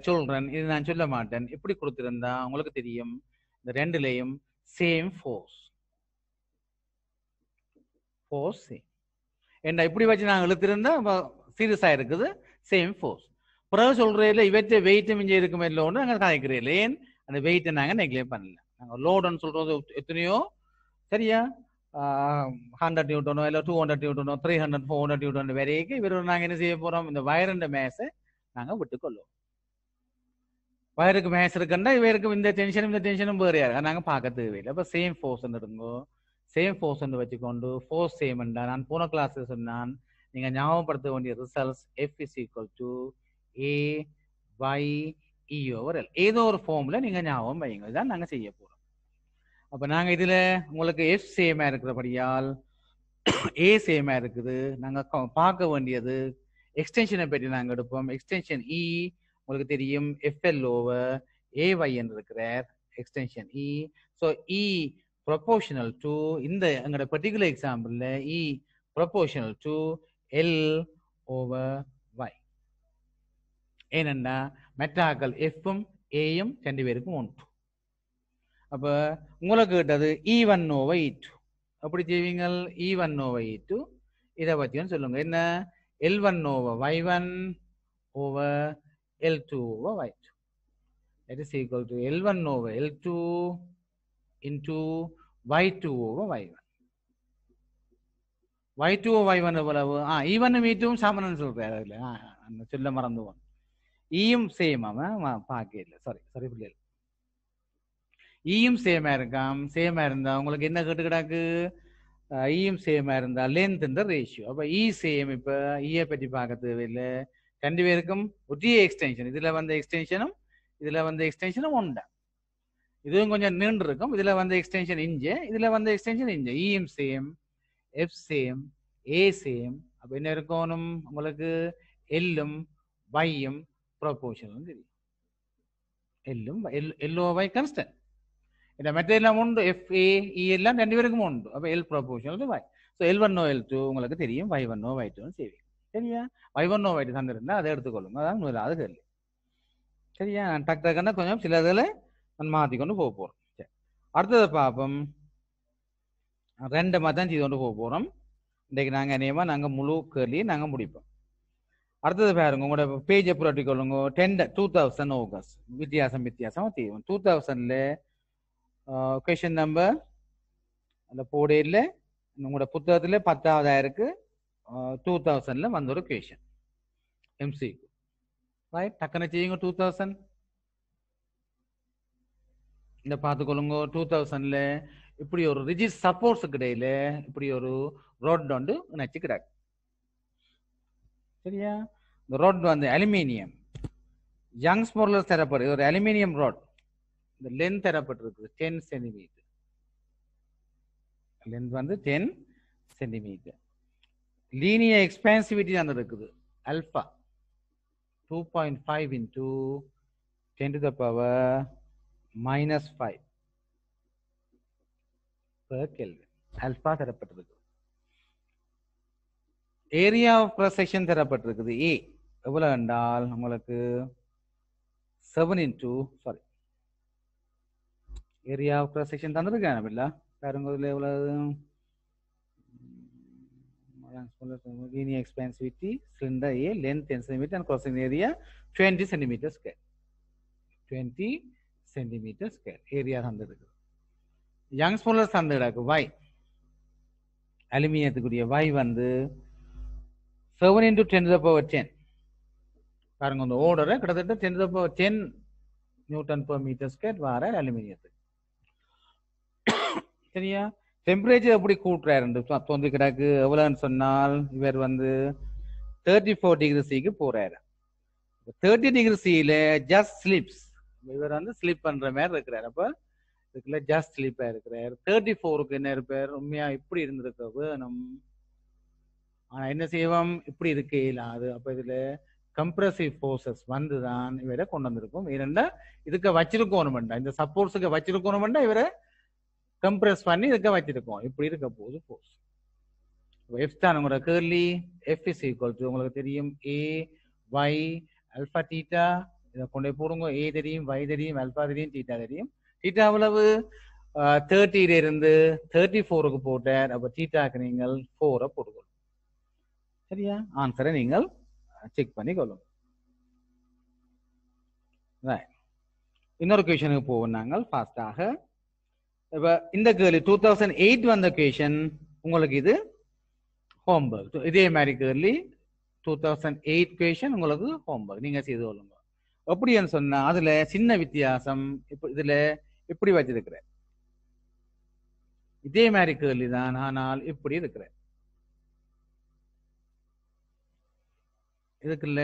சொல்றேன், இது நான் சொல்ல மாட்டேன். இப்படி கொடுத்திருந்தா உங்களுக்கு தெரியும் இந்த ரெண்டுலையும் சேம் ஃபோர்ஸ் சேம். என்ன இப்படி வச்சு நாங்கள் இழுத்திருந்தா சீரியஸா இருக்குது சேம் ஃபோர்ஸ். பிறகு சொல்றதுல இவற்றை வெயிட் மிஞ்சி இருக்குமே லோடு நாங்கள் கதைக்கிறேன். ஏன் அந்த வெயிட்டை நாங்கள் நெக்லேட் பண்ணல. நாங்கள் லோடுன்னு சொல்றது எத்தனையோ சரியா 100 நியூட்டனோ இல்லை 200 நியூட்டனோ 300 400 நியூட்டன் வரைக்கும் இவர் நாங்கள் என்ன செய்ய போறோம்? இந்த வயருண்ட மேஸை நாங்கள் விட்டுக்கொள்ளுவோம். வயருக்கு மேஸ் இருக்குன்னா இவருக்கு இந்த டென்ஷனும் வேறு யாரு நாங்கள் பார்க்க தேவையில்லை. அப்போ சேம் ஃபோர்ஸ் இருங்கோ. சேம் ஃபோர்ஸ் வச்சுக்கொண்டு ஃபோர்ஸ் சேம் நான் போன கிளாஸ் சொன்னான். நீங்க ஞாபகப்படுத்த வேண்டிய results F is equal to A by E over L. ஏதோ ஒரு ஃபார்ம்ல நீங்க ஞாபகம் வைங்க. இதான் நாங்க செய்ய போறோம். அப்ப நாங்க இதுல உங்களுக்கு எஃப் சேமா இருக்கிறபடியால் ஏ சேமா இருக்குது. நாங்க பார்க்க வேண்டியது எக்ஸ்டென்ஷனை பற்றி நாங்க எடுப்போம். எக்ஸ்டென்ஷன் இ உங்களுக்கு தெரியும், எஃப்எல் ஓவர் ஏஒய் என்று இருக்கிறார் extension E. So E proportional to இந்த எங்களோட பர்டிகுலர் எக்ஸாம்பிள்ல E proportional to L over Y. ஏனென்னா மெட்டாக்கள் எஃப்பும் ஏயும் ரெண்டு பேருக்கும் ஒன்று. அப்ப உங்களுக்கு கேட்டது E1 over E2 அப்படி செய்வீங்க. E1 over E2 இதை பற்றியும் சொல்லுங்க. என்ன L1 over Y1 over L2 over Y2. That is equal to L1 over L2 into Y2 over Y1. Y2 over Y1 எவ்வளவு? E1 E2 சமன்னு சொல்றாரு. சொல்ல மறந்துவோம். ஈயும் சேம் அவன் பார்க்க இல்லை. சாரி பிள்ளைகள். ஈயும் சேமா இருக்காம். சேமா இருந்தா உங்களுக்கு என்ன கேட்டு கிடாக்கு? ஈயும் சேமா இருந்தா லென்த் இந்த ரேஷியோ. அப்ப இ சேம். இப்ப ஈயை பற்றி பார்க்க தேவையில்லை. ரெண்டு பேருக்கும் ஒரே எக்ஸ்டென்ஷன். இதுல வந்த எக்ஸ்டென்ஷனும் இதுல வந்த எக்ஸ்டென்ஷனும் உண்டா. இதுவும் கொஞ்சம் நீண்டு இருக்கும். இதுல வந்த எக்ஸ்டென்ஷன் இஞ்ச, இதுல வந்த எக்ஸ்டென்ஷன் இஞ்ச. ஈயும் சேம், எஃப் சேம், ஏ சேம். அப்ப என்ன இருக்கணும் உங்களுக்கு? எல்லும் வையும் ப்ரொபோர்ஷனல் தெரியும். எல்லும் எல்லோவை கான்ஸ்டன்ட். இந்த மெட்டீரியல் உண்டு. எஃப் ஏ இ எல்லாம் ரெண்டு பேருக்கும் உண்டு. அப்ப L proportional to y. So L1 L2 உங்களுக்கு தெரியும். Y1 Y2 செய்வீங்க. சரியா? Y1 Y2 தந்திருந்தா அதை எடுத்துக்கொள்ளுங்க. அதான் முதலாவது கேள்வி. சரியா? நான் டக் டக்குன்னா கொஞ்சம் சில இதில் நான் மாற்றிக்கொண்டு போக போகிறோம். சரி, அடுத்தது பார்ப்போம். ரெண்டு தான் செய்து கொண்டு போக போகிறோம். இன்றைக்கு நாங்கள் அநேகமாக நாங்கள் முழு கேள்வியை நாங்கள் முடிப்போம். அடுத்தது பாருங்க, உங்களோட பேஜை புரட்டி கொள்ளுங்க. 2000 ஆகஸ்ட் வித்தியாசம் தீவும். 2000ல கொஷின் நம்பர் அந்த போடையில் உங்களோட புத்தகத்தில் 10வது இருக்கு. 2000ல வந்த ஒரு கொஷின் எம்சிக்கு. ரைட், டக்குன்னு செய்யுங்க. 2000 இந்த பார்த்துக்கொள்ளுங்க. 2000ல இப்படி ஒரு ரிஜிட் சப்போர்ட்ஸுக்கு இடையில இப்படி ஒரு ரோட் ஒன்று நினைச்சு கிடக்கு. சரியா? இந்த ரோட் வந்து அலுமினியம் யங்ஸ் மோரலஸ் தரப்படுது. ஒரு அலுமினியம் ரோட். இந்த லென்த் தரப்பட்டிருக்கு 10 சென்டிமீட்டர். லென்த் வந்து 10 சென்டிமீட்டர். லீனியர் எக்ஸ்பான்சிவிட்டி தான் இருக்குது. Alpha 2.5 into 10 to the power -5 per Kelvin. Alpha தரப்பட்டிருக்கு. ஏரியா ஆஃப் கிராஸ் செக்ஷன் தரப்பட்டிருக்குது. ஏ எவ்வளவு என்றால் உங்களுக்கு 7 into area of cross section தந்திருக்கேன். இல்ல பாருங்க, இதுல எவ்வளவு? linear expansivity cylinder A, length 10 cm and crossing area 20 cm square. 20 cm square area தந்திருக்கு. Young's மோரலஸ் தந்திருக்கு. Y அலுமினியத்துக்குரிய Y வந்து 7 into 10 to the power 10. பாருங்க, இந்த ஓர்டரை கிட்டத்தட்ட 10 to the power 10 newton per metre square வார அலுமினியத்துக்கு. சரியா? டெம்பரேச்சர் எப்படி கூட்டுறாரு தோன்றி கிடக்கு. எவ்வளவுன்னு சொன்னால் இவர் வந்து 34 டிகிரி சிக்கு போறாரு. 30 டிகிரி சியில ஜஸ்ட் ஸ்லிப்ஸ். இவர் வந்து ஸ்லிப் பண்ற மாதிரி இருக்கிறார். அப்ப இதுக்குள்ள ஜஸ்ட் ஸ்லிப்பா இருக்கிறார். 34க்கு என்ன இருப்பார்? உண்மையா இப்படி இருந்திருக்க வேணும். ஆனா என்ன செய்வோம்? இப்படி இருக்க இயலாது. அப்ப இதுல கம்ப்ரசிவ் ஃபோர்ஸஸ் வந்துதான் இவரை கொண்டு வந்திருக்கும். ஏனென்றா இதுக்கு வச்சிருக்கணும்டா, இந்த சப்போர்ட்ஸுக்கு வச்சிருக்கணும்டா இவரை கம்ப்ரஸ் பண்ணி இதுக்கு வச்சிருக்கோம். இப்படி இருக்க போது ஃபோர்ஸ். எஃப் தான் உங்களோட girly. F is equal to உங்களுக்கு தெரியும் ஏ ஒய் அல்பா தீட்டா. இதை கொண்டே போடுங்க. ஏ தெரியும், ஒய் தெரியும், அல்பா தெரியும், தீட்டா தெரியும். தீட்டா எவ்வளவு? 30ல இருந்து 34க்கு போட்டார். அப்ப தீட்டாக்கு நீங்கள் 4 போட்டுக்கொள்ளும். சரியா? ஆன்சரை நீங்கள் செக் பண்ணி கொள்ளும். இன்னொரு கொஸ்டினுக்கு போவோம் நாங்கள் ஃபாஸ்டாக. இப்ப இந்த கேள்வி 2008 வந்த கொஸ்டின் உங்களுக்கு. இது ஹோம்வொர்க். இதே மாதிரி கேள்வி 2008 கொஸ்டின் உங்களுக்கு ஹோம்வொர்க். நீங்க செய்து கொள்ளுங்க. எப்படின்னு சொன்னா அதுல சின்ன வித்தியாசம். இப்ப இதுல இப்படி வச்சிருக்கிற இதே மாதிரி கேள்வி தான், ஆனால் இப்படி இருக்கிற இதுக்குள்ள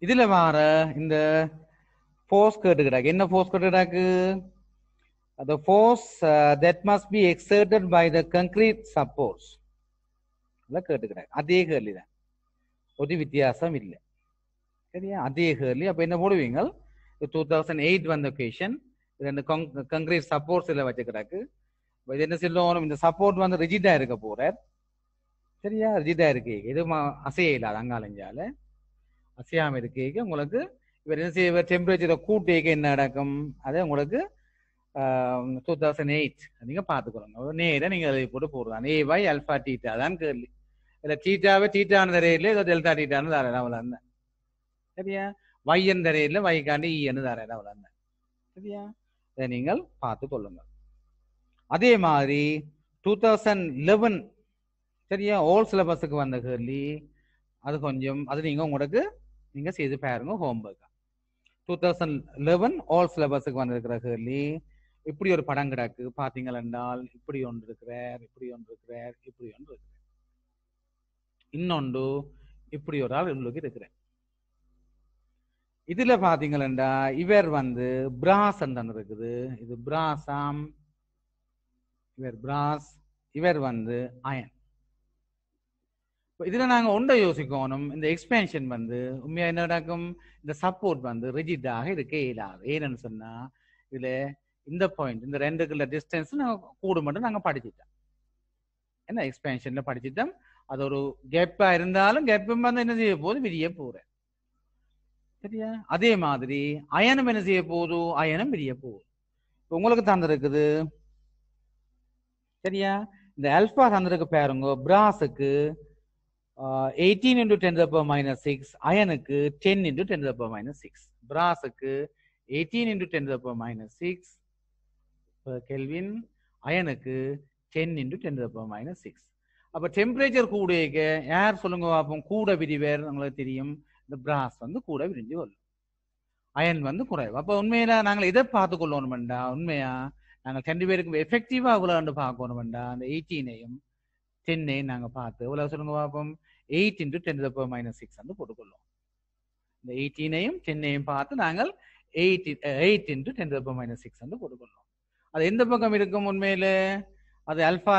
இதுல வார இந்த ஃபோர்ஸ் கேட்டுக்கிறாக்கு. என்ன force கேட்டுக்கிறாக்கு? The force that must be exerted by the concrete supports கேட்டுக்கிறாங்க. அதே கேள்விதான், ஒரு வித்தியாசம் இல்லை. சரியா? அதே கேள்வி. அப்ப என்ன போடுவீங்க? 2008 வந்த கொஷன், ரெண்டு கங்கிரீட் சப்போர்ட்ஸ் எல்லாம் வச்சுக்கிறாக்கு. இது என்ன சொல்லணும்? இந்த சப்போர்ட் வந்து ரிஜிடா இருக்க போறார். சரியா? ரிஜிடா இருக்கு, இது அசைய இல்லாத அங்காலஞ்சால அசையாம இருக்கு. உங்களுக்கு இவர் என்ன செய்ய, டெம்பரேச்சரை கூட்டேக்க என்ன நடக்கும்? அதே உங்களுக்கு 2008 நீங்க பாத்துக்கணும். நேரம் நீங்க அதை போட்டு போடுறாங்க. ஏ பை அல்பா டீட்டா தான் கேள்வி. இல்ல டீட்டாவே டீட்டான தரையில ஏதோ டெல்டா டீட்டான்னு தரேன் அவ்வளோ. சரியா? வையன் தரையில வைக்காண்டி ஈன்னு தரேன் அவ்வளோ. சரியா? இதை நீங்கள் பார்த்து கொள்ளுங்கள். அதே மாதிரி 2011 சரியா ஓல்ட் சிலபஸுக்கு வந்த கேள்வி, அது கொஞ்சம் அது நீங்க உங்களுக்கு நீங்க செய்து பாருங்க ஹோம்ஒர்க். 2011 ஓல்ட் சிலபஸுக்கு வந்திருக்கிற கேள்வி, இப்படி ஒரு படம் கிடக்கு பாத்தீங்கள் என்றால், இப்படி ஒன்று இருக்கிறார், இப்படி ஒன்று இருக்கிறார், இப்படி ஒன்று இருக்கிறார், இன்னொன்று இப்படி ஒரு ஆள் உங்களுக்கு இருக்கிறார். இதுல பாத்தீங்களா இவர் வந்து பிராஸ் என்று இருக்குது. இது பிராசாம், இவர் பிராஸ், இவர் வந்து அயன். இதுல நாங்க ஒன்றை யோசிக்கணும், இந்த எக்ஸ்பேன்ஷன் வந்து உண்மையா என்ன நடக்கும்? இந்த சப்போர்ட் வந்து ரிஜிட்டாக இருக்க இயலாது. ஏன்னு சொன்னா இதுல இந்த பாயிண்ட், இந்த ரெண்டுக்குள்ள டிஸ்டன்ஸ் நாங்க கூடு மட்டும் நாங்க படிச்சுட்டோம். என்ன எக்ஸ்பேன்ஷன்ல படிச்சுட்டோம். அது ஒரு கேப்பா இருந்தாலும் கேப்பும் வந்து என்ன செய்ய போது விரிய போறேன். சரியா? அதே மாதிரி அயனம் என்ன செய்ய போகுது? அயனம் விரிய போகுது. உங்களுக்கு தந்திருக்குது. சரியா? இந்த ஆல்பா தந்திருக்கு பாருங்க. பிராஸுக்கு 18 into 10 to the power minus 6, அயனுக்கு 10 into 10 to the power minus 6. பிராஸுக்கு 18 into 10 to the power minus 6 Kelvin, அயனுக்கு 10 into 10 to the power minus 6. அப்ப டெம்பரேச்சர் கூட யார் சொல்லுங்க பார்ப்போம்? கூட விரிவர். உங்களுக்கு தெரியும், இந்த பிராஸ் வந்து கூட விரிஞ்சு கொள்ளும், அயன் வந்து குறைவு. அப்ப உண்மையில நாங்கள் இதை பார்த்து கொள்ளணும்டா. உண்மையா நாங்கள் 2 பேருக்கும் எஃபெக்டிவா எவ்வளவு பார்க்கணும்டா. அந்த 18ஐயும் 10ஐயும் நாங்க பார்த்து எவ்வளவு சொல்லுங்க பார்ப்போம்? 8 into 10 to the power minus 6 வந்து போட்டுக்கொள்ளும். இந்த 18ஐயும் 10ஐயும் பார்த்து நாங்கள் 8 into 10 to the power minus 6 வந்து போட்டுக்கொள்ளும். அது எந்த பக்கம் இருக்கும்? உண்மையில அது அல்பா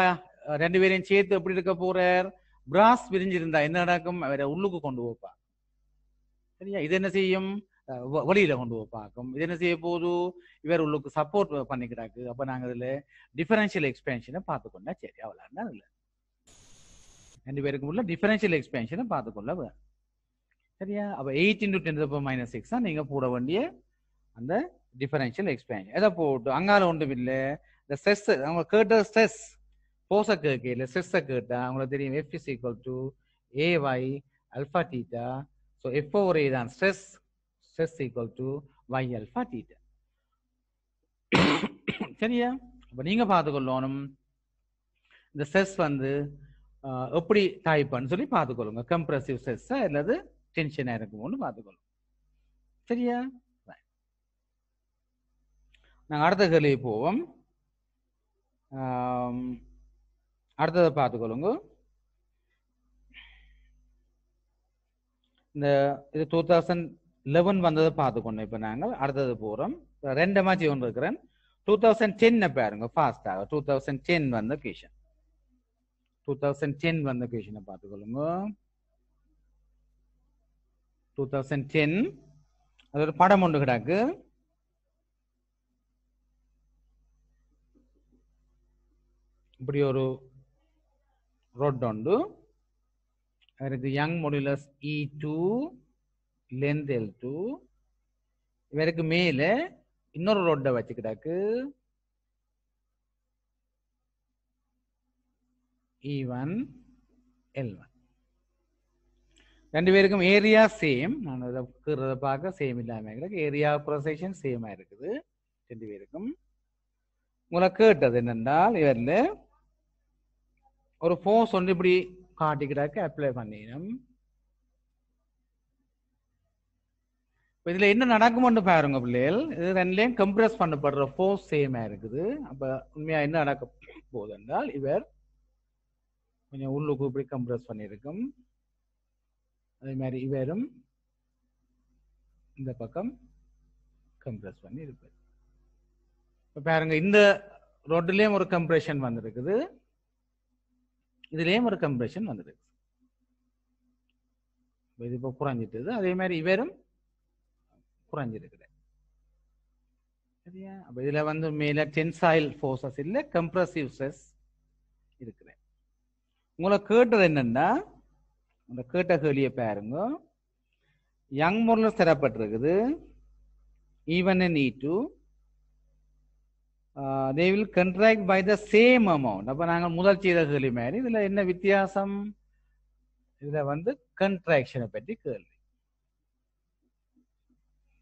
2 பேரையும் சேர்த்து எப்படி இருக்க போறார்? பிராஸ் விரிஞ்சிருந்தா என்ன நடக்கும்? அவரை உள்ளுக்கு கொண்டு வைப்பா. சரியா? இது என்ன செய்யும்? வெளியில கொண்டு வைப்பாக்கும். இது என்ன செய்ய போது? இவர் உள்ளுக்கு சப்போர்ட் பண்ணிக்கிறாக்கு. அப்ப நாங்க இதுல டிஃபரன்ஷியல் எக்ஸ்பேன்ஷனை பார்த்துக்கொண்டா சரி, அவ்வளவுதான். இல்ல 2 பேருக்கும் உள்ள டிஃபரன்ஷியல் எக்ஸ்பேன்ஷனை பார்த்துக்கொள்ள. சரியா? அப்ப 8 into 10 to the power minus 6 தான் நீங்க போட வேண்டிய அந்த டிஃபரன்ஷியல் எக்ஸ்பேன்ஷன். எதை போட்டு அங்கால ஒன்றும் இல்லை. இந்த ஸ்ட்ரெஸ் அவங்க கேட்ட ஸ்ட்ரெஸ் போஸை கேட்கல, ஸ்ட்ரெஸ்ஸை கேட்டா அவங்களுக்கு தெரியும் F is equal to AY alpha theta. So F over A தான் stress, stress equal to Y alpha theta. சரியா? அப்ப நீங்க பார்த்துக்கொள்ளணும் இந்த ஸ்ட்ரெஸ் வந்து எப்படி டைப்னு சொல்லி பார்த்துக்கொள்ளுங்க. கம்ப்ரசிவ் ஸ்ட்ரெஸ்ஸா அல்லது டென்ஷனா இருக்கும்னு பார்த்துக்கொள்ளும். சரியா? நாங்கள் அடுத்த கேள்வி போவோம். அடுத்ததை பார்த்துக்கொள்ளுங்க. இந்த இது 2011 வந்ததை பார்த்துக்கொண்டோம். இப்போ நாங்கள் அடுத்தது போகிறோம். 2 மாச்சி ஒன்று இருக்கிறேன். 2010 பாருங்க ஃபாஸ்டாக. 2010 வந்த கொஷன், 2010 வந்த கொஷனை பார்த்துக்கொள்ளுங்க. 2010 அது ஒரு படம் ஒன்று கிடக்கு. இப்படி ஒரு ரோட் உண்டு. இவருக்கு young modulus E2, length L2. இவருக்கு மேல இன்னொரு ரோட்டை வச்சுக்கிட்டாக்கு E1, L1. 2 பேருக்கும் ஏரியா சேம். நான் இதை பார்க்க சேம் இல்லாம ஏரியா ப்ரொசெஷன் சேமா இருக்குது 2 பேருக்கும். உங்களை கேட்டது என்னென்றால் இவர்ல ஒரு ஃபோர்ஸ் ஒன்று இப்படி காட்டிக்கிட்டாக்கு அப்ளை பண்ணிடும். இதுல என்ன நடக்கும்னு பாருங்க பிள்ளைகள். இது ரெண்டுலையும் கம்ப்ரஸ் பண்ணப்படுற ஃபோர்ஸ் சேமா இருக்குது. அப்ப உண்மையா என்ன நடக்க போகுது என்றால் இவர் கொஞ்சம் உள்ளுக்கு இப்படி கம்ப்ரஸ் பண்ணியிருக்கும். அதே மாதிரி இவரும் இந்த பக்கம் கம்ப்ரஸ் பண்ணி இருப்பது. இப்போ பாருங்க, இந்த ரோட்லயும் ஒரு கம்ப்ரெஷன் வந்திருக்குது, இதுலயும் ஒரு கம்ப்ரெஷன் வந்துருக்கு. இது இப்போ குறைஞ்சிட்டது. அதே மாதிரி இவரும் குறைஞ்சிருக்குது. சரியா? அப்ப இதுல வந்து மேல டென்சைல் ஃபோர்ஸஸ் இல்ல, கம்ப்ரசிவ் ஸ்ட்ரெஸ் இருக்குது. உங்களை கேட்டது என்னன்னா, அந்த கேட்ட கேள்வியை பாருங்க. யங் மாடுலஸ் தரப்பட்டிருக்குது, E1 and E2 they will contract by the same amount. அப்ப நாங்கள் முதல் செய்த கேள்வி மாதிரி இதுல என்ன வித்தியாசம்? இதுல வந்து கன்ட்ராக்ஷனை பற்றி கேள்வி.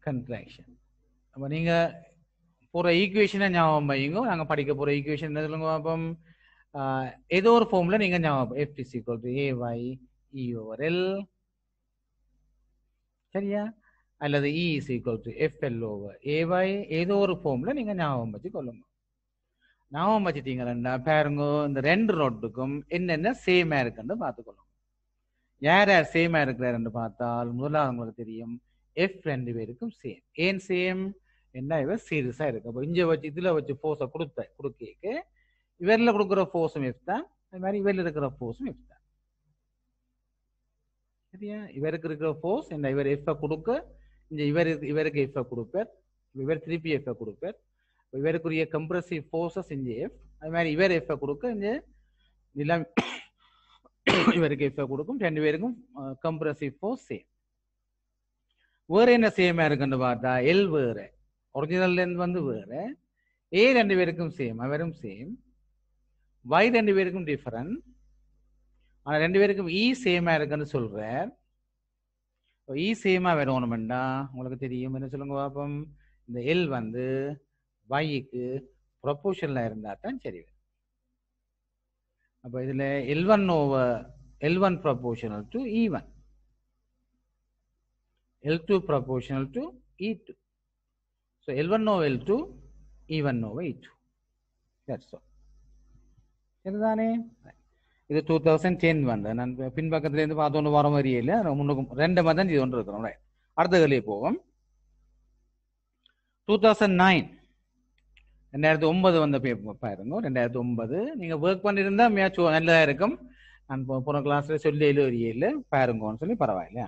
கன்ட்ராக்ஷன் அப்ப நீங்க போற ஈக்குவேஷனை ஞாபகம் வைங்க. நாங்க படிக்க போற ஈக்குவேஷன் என்ன சொல்லுங்க பாப்போம். ஏதோ ஒரு ஃபார்ம்ல நீங்க ஞாபகம், F is equal to AY E over L, சரியா? அல்லது E is equal to FL over AY, ஏதோ ஒரு ஃபார்ம்ல நீங்க ஞாபகம் வச்சு கொள்ளுங்க. ஞாபகம் வச்சுட்டீங்கன்னா பாருங்க, இந்த ரெண்டு ரோட்டுக்கும் என்னென்ன சேமா இருக்குன்னு பார்த்துக்கொள்ளுங்க. யார் யார் சேமா இருக்கிறாருன்னு பார்த்தால் முதலாவது உங்களுக்கு தெரியும், F ரெண்டு பேருக்கும் சேம். ஏன் சேம்? என்ன, இவர் சீரியஸா இருக்கு. அப்போ இங்க வச்சு இதுல வச்சு ஃபோர்ஸை கொடுக்க இவரில் கொடுக்குற ஃபோர்ஸும் F தான், அது மாதிரி இவரில் இருக்கிற ஃபோர்ஸும் F தான். சரியா? இவருக்கு இருக்கிற ஃபோர்ஸ் என்ன, இவர் F கொடுக்க இந்த இவருக்கு F கொடுப்பார், இவர் திருப்பி F கொடுப்பார். இவருக்குரிய கம்ப்ரசிவ் ஃபோர்ஸஸ் இங்கே F, அது மாதிரி இவர் F கொடுக்க இந்த எல்லாம் இவருக்கு F கொடுக்கும். ரெண்டு பேருக்கும் கம்ப்ரசிவ் ஃபோர்ஸ் சேம். வேற என்ன சேமா இருக்குன்னு பார்த்தா L வேற, ஒரிஜினல் லென்த் வந்து வேற. A ரெண்டு பேருக்கும் சேம், அவரும் சேம். Y ரெண்டு பேருக்கும் டிஃபரண்ட், ஆனா ரெண்டு பேருக்கும் E சேமா இருக்குன்னு சொல்றார். E சேமா வரணும்னா உங்களுக்கு தெரியும், என்ன சொல்லுங்க பாப்போம். இந்த L வந்து Yக்கு ப்ரொபோர்ஷனலா இருந்தா தான் சரி. அப்ப இதுல L1 over L1 proportional to E1, L2 proportional to E2. So L1 over L2, E1 over E2. That's all. சரிதானே? இது 2010 வந்து நான் பின்பக்கத்துல இருந்து பார்த்தோன்னு வர மாதிரியே இல்லை, முன்னுக்கும் ரெண்டு மாதிரி தான் இது ஒன்று இருக்கிறோம். அடுத்த கேள்வி போவோம். 2009 2009 வந்த பாருங்க. 2009 நீங்க ஒர்க் பண்ணிருந்தா மேட்ச் நல்லதா இருக்கும். நான் போன கிளாஸ்ல சொல்லி இல்லை பாருங்கன்னு சொல்லி பரவாயில்ல.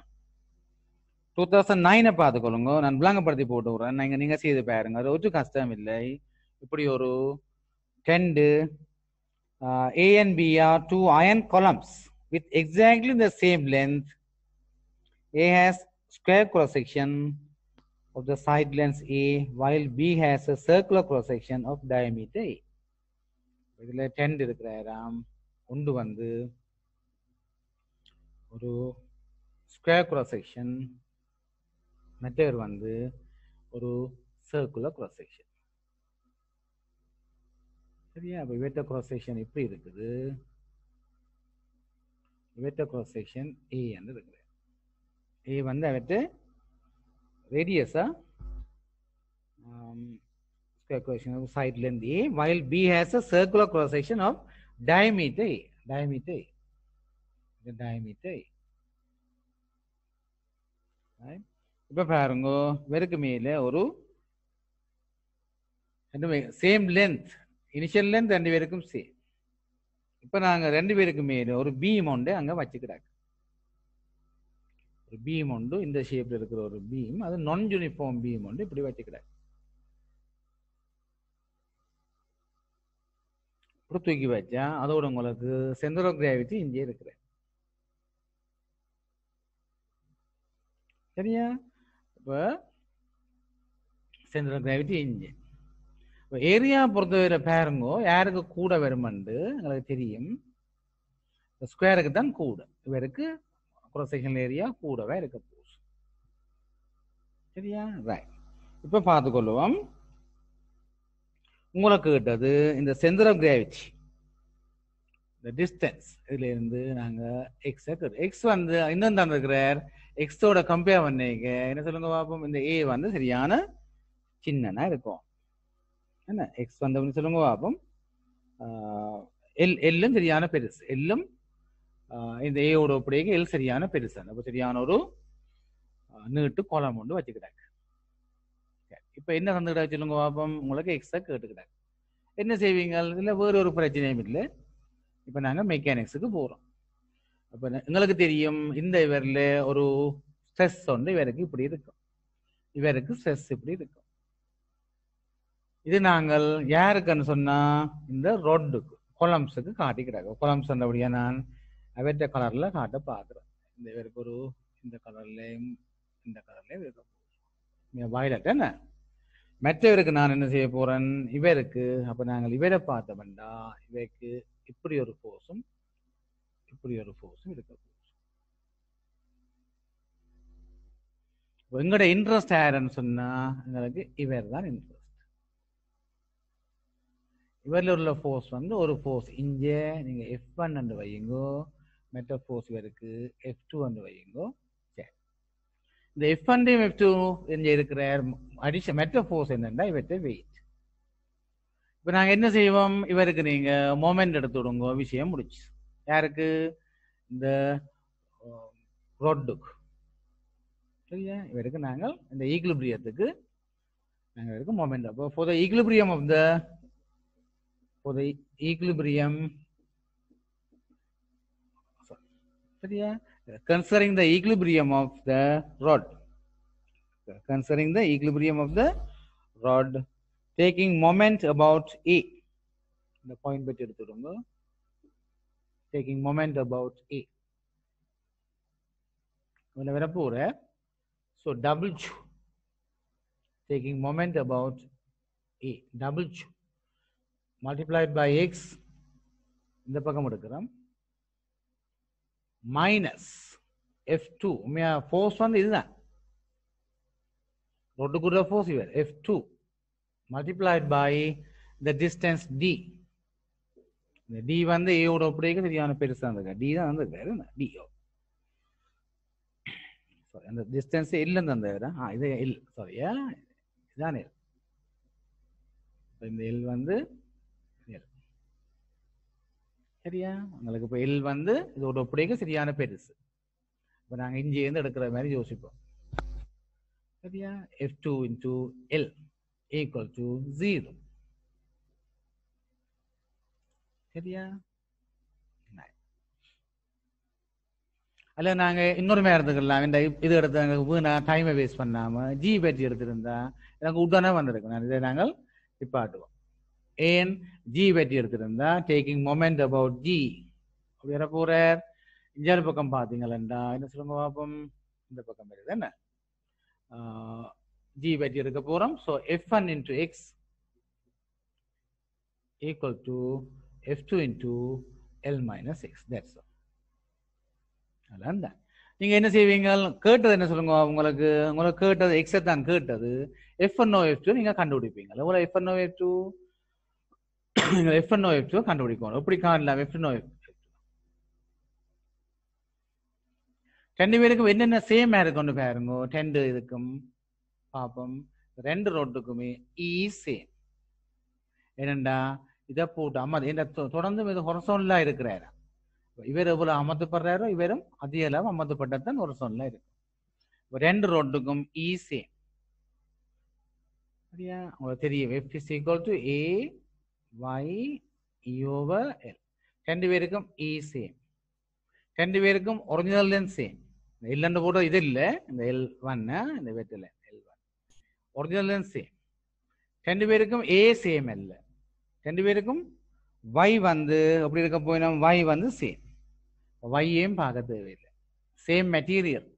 2009 பார்த்துக்கொள்ளுங்க. நான் விளங்கப்படுத்தி போட்டு விடுறேன், நீங்க செய்து பாருங்க. அது ஒரு கஷ்டம் இல்லை. இப்படி ஒரு tent A and B are two iron columns with exactly the same length. A has square cross section of the side length A, while B has a circular cross section of diameter A. இதுல tent இருக்கிறாராம். ஒன்று வந்து ஒரு square cross section, மற்றவர் வந்து ஒரு circular cross section. சரியா? அப்ப இவற்ற cross section இப்படி இருக்குது, இவற்ற cross section A என்று இருக்குது. A வந்து அவற்ற ரேடியஸா square cross section of side length A, while B has a circular cross section of diameter A. Diameter A. The diameter A. Right? இப்ப பாருங்க, இவருக்கு மேல ஒரு சேம் லென்த், இனிஷியல் லென்த் ரெண்டு பேருக்கும் சேம். இப்ப நாங்க ரெண்டு பேருக்கு மேல ஒரு பீம் ஒன்று அங்க வச்சுக்கிறாங்க. ஒரு பீம் ஒன்று இந்த ஷேப்ல இருக்கிற ஒரு பீம், அது நான் யூனிஃபார்ம் பீம் ஒன்று இப்படி வச்சுக்கிறாங்க. இப்படி தூக்கி வச்சா அதோட உங்களுக்கு சென்டர் ஆஃப் கிராவிட்டி இங்கே இருக்கிற. சரியா? இப்ப சென்டர் ஆஃப் கிராவிட்டி இங்கே. ஏரியா பொறுத்தவரை பாருங்க, யாருக்கு கூட வருமென்று எங்களுக்கு தெரியும். ஸ்கொயருக்கு தான் கூட, இவருக்கு cross section ஏரியா கூடவே இருக்க போகுது. சரியா? ரைட். இப்ப பார்த்துக்கொள்வோம். உங்களுக்கு கேட்டது இந்த சென்டர் ஆஃப் கிராவிட்டி, இந்த டிஸ்டன்ஸ், இதுல இருந்து நாங்க எக்ஸ் வந்து இன்னும் தான் இருக்கிறார். எக்ஸோட கம்பேர் பண்ணிக்க என்ன சொல்லுங்க பார்ப்போம். இந்த ஏ வந்து சரியான சின்னனா இருக்கும். என்ன எக்ஸ் வந்து சொல்லுங்க பார்ப்போம். எல்லும் சரியான பெருசு, எல்லும் இந்த ஏயோட ஒப்படைக்கு எல் சரியான பெருசு. அப்போ சரியான ஒரு நீட்டு கோலம் கொண்டு வச்சுக்கிட்டாங்க. இப்போ என்ன தந்துக்கிட்டா சொல்லுங்க பாப்போம், உங்களுக்கு எக்ஸை கேட்டுக்கிட்டாங்க. என்ன செய்வீங்க? இதில் வேறு ஒரு பிரச்சனையும் இல்லை. இப்போ நாங்கள் மெக்கானிக்ஸுக்கு போகிறோம். அப்போ எங்களுக்கு தெரியும் இந்த இவரில் ஒரு ஸ்ட்ரெஸ் ஒன்று இவருக்கு இப்படி இருக்கும், இவருக்கு ஸ்ட்ரெஸ் இப்படி இருக்கும். இது நாங்கள் யாருக்குன்னு சொன்னா இந்த ரோட்டுக்கு கொலம்ஸுக்கு காட்டிக்கிறாங்க. கொலம்ஸ் அப்படியா நான் அவற்ற கலர்ல காட்ட பார்க்குறேன். இந்த இவருக்கு ஒரு இந்த கலர்லையும் இந்த கலர்லையும் இருக்கும் வயலட் என்ன. மற்றவருக்கு நான் என்ன செய்ய போறேன், இவருக்கு அப்ப நாங்கள் இவரை பார்த்தோம்டா இவருக்கு இப்படி ஒரு ஃபோர்ஸும் இப்படி ஒரு ஃபோர்ஸும் இருக்க. எங்களோட இன்ட்ரெஸ்ட் யாருன்னு சொன்னா எங்களுக்கு இவர் தான் இன்ட்ரெஸ்ட். இவரில் உள்ள ஃபோர்ஸ் வந்து ஒரு ஃபோர்ஸ் இங்கே நீங்க F1 என்று வையுங்கோ, மற்ற ஃபோர்ஸ் இவருக்கு F2 என்று வையுங்கோ. சரி, இந்த F1 F2 இங்கே இருக்கிற அடிஷன் மற்ற ஃபோர்ஸ் என்னன்னா இவற்றை வெயிட். இப்போ நாங்கள் என்ன செய்வோம், இவருக்கு நீங்க மொமெண்ட் எடுத்து விடுங்க, விஷயம் முடிச்சு. யாருக்கு? இந்த ரோட்டுக்கு. சரியா, இவருக்கு நாங்கள் இந்த ஈக்லிபிரியத்துக்கு நாங்கள் இவருக்கு மொமெண்ட். அப்போ for the equilibrium of the சரியா, considering the equilibrium of the rod, taking moment about A, the point பற்றி எடுத்துடுங்க, taking moment about A when வர போற. So double Q, taking moment about A, double Q multiplied by X, இந்த பக்கம் எடுக்கிறோம், minus F2. Force வந்து இதுதான், ரொட்டுக்குள்ள force இவர் F2 multiplied by the distance D. இந்த D வந்து A ஓட ஒப்படைக்கு சரியான பெருசா இருந்துங்க, D தான் வந்து வேற என்ன D. சாரி, அந்த டிஸ்டன்ஸ் L அந்த இது L, சாரியா இதான் L. இந்த L வந்து L. சரியா, உங்களுக்கு இப்போ L வந்து இதோட ஒப்படைக்கு சரியான பெருசு. இப்போ நாங்க இங்கே இருந்து எடுக்கிற மாதிரி யோசிப்போம். சரியா, F2 into L equal to 0. சரியா, அல்ல நாங்க இன்னொரு மாதிரி எடுத்துக்கலாம். இந்த இது எடுத்தாங்க வீணா டைமை வேஸ்ட் பண்ணாம ஜி பற்றி எடுத்திருந்தா எனக்கு உடனே வந்திருக்கும். நான் இதை நாங்கள் நிப்பாட்டுவோம். ஏன் ஜி பற்றி எடுத்திருந்தா டேக்கிங் மொமெண்ட் அபவுட் ஜி அப்படி வர போற. இந்தியாவில் பக்கம் பார்த்தீங்களா என்ன சொல்லுங்க பார்ப்போம், இந்த பக்கம் இருக்குது என்ன ஜி பற்றி எடுக்க போறோம். So F1 into X equal to F2 into L minus X. That's all. அதான் நீங்க என்ன செய்வீங்க, கேட்டது என்ன சொல்லுங்க, உங்களுக்கு கேட்டது X தான் கேட்டது, F1 F2 நீங்க கண்டுபிடிப்பீங்க. உங்களுக்கு F1 F2 நீங்க F1 F2 கண்டுபிடிக்கணும். எப்படி காணலாம் F1 F2? ரெண்டு பேருக்கும் என்னென்ன சேம் இருக்குன்னு பாருங்க. ரெண்டு இதுக்கும் பாப்போம், ரெண்டு ரோட்டுக்குமே E சேம். என்னண்டா இதை போட்டு இந்த தொடர்ந்து இது ஹொரிசான்டலா இருக்கிறாரு. இவர் எவ்வளவு அமர்த்தப்படுறாரோ இவரும் அதிக அளவு அமர்த்தப்பட்டதான் ஹொரிசான்டலா இருக்கு. ரெண்டு ரோட்டுக்கும் E சேம். சரியா, உங்களுக்கு தெரியும் F is equal to A Y E over L. ரெண்டு பேருக்கும் E சேம், ரெண்டு பேருக்கும் ஒரிஜினல் லென்த் சேம். இல்லைன்னு போட இது இல்லை, இந்த L1 இந்த வெட்டில L1 ஒரிஜினல் லென்த் சேம். ரெண்டு பேருக்கும் A சேம் இல்லை, ரெண்டு பேருக்கும் Y வந்து அப்படி இருக்க போயினா Y வந்து சேம். Yயும் பார்க்க தேவையில்லை, சேம் மெட்டீரியல்.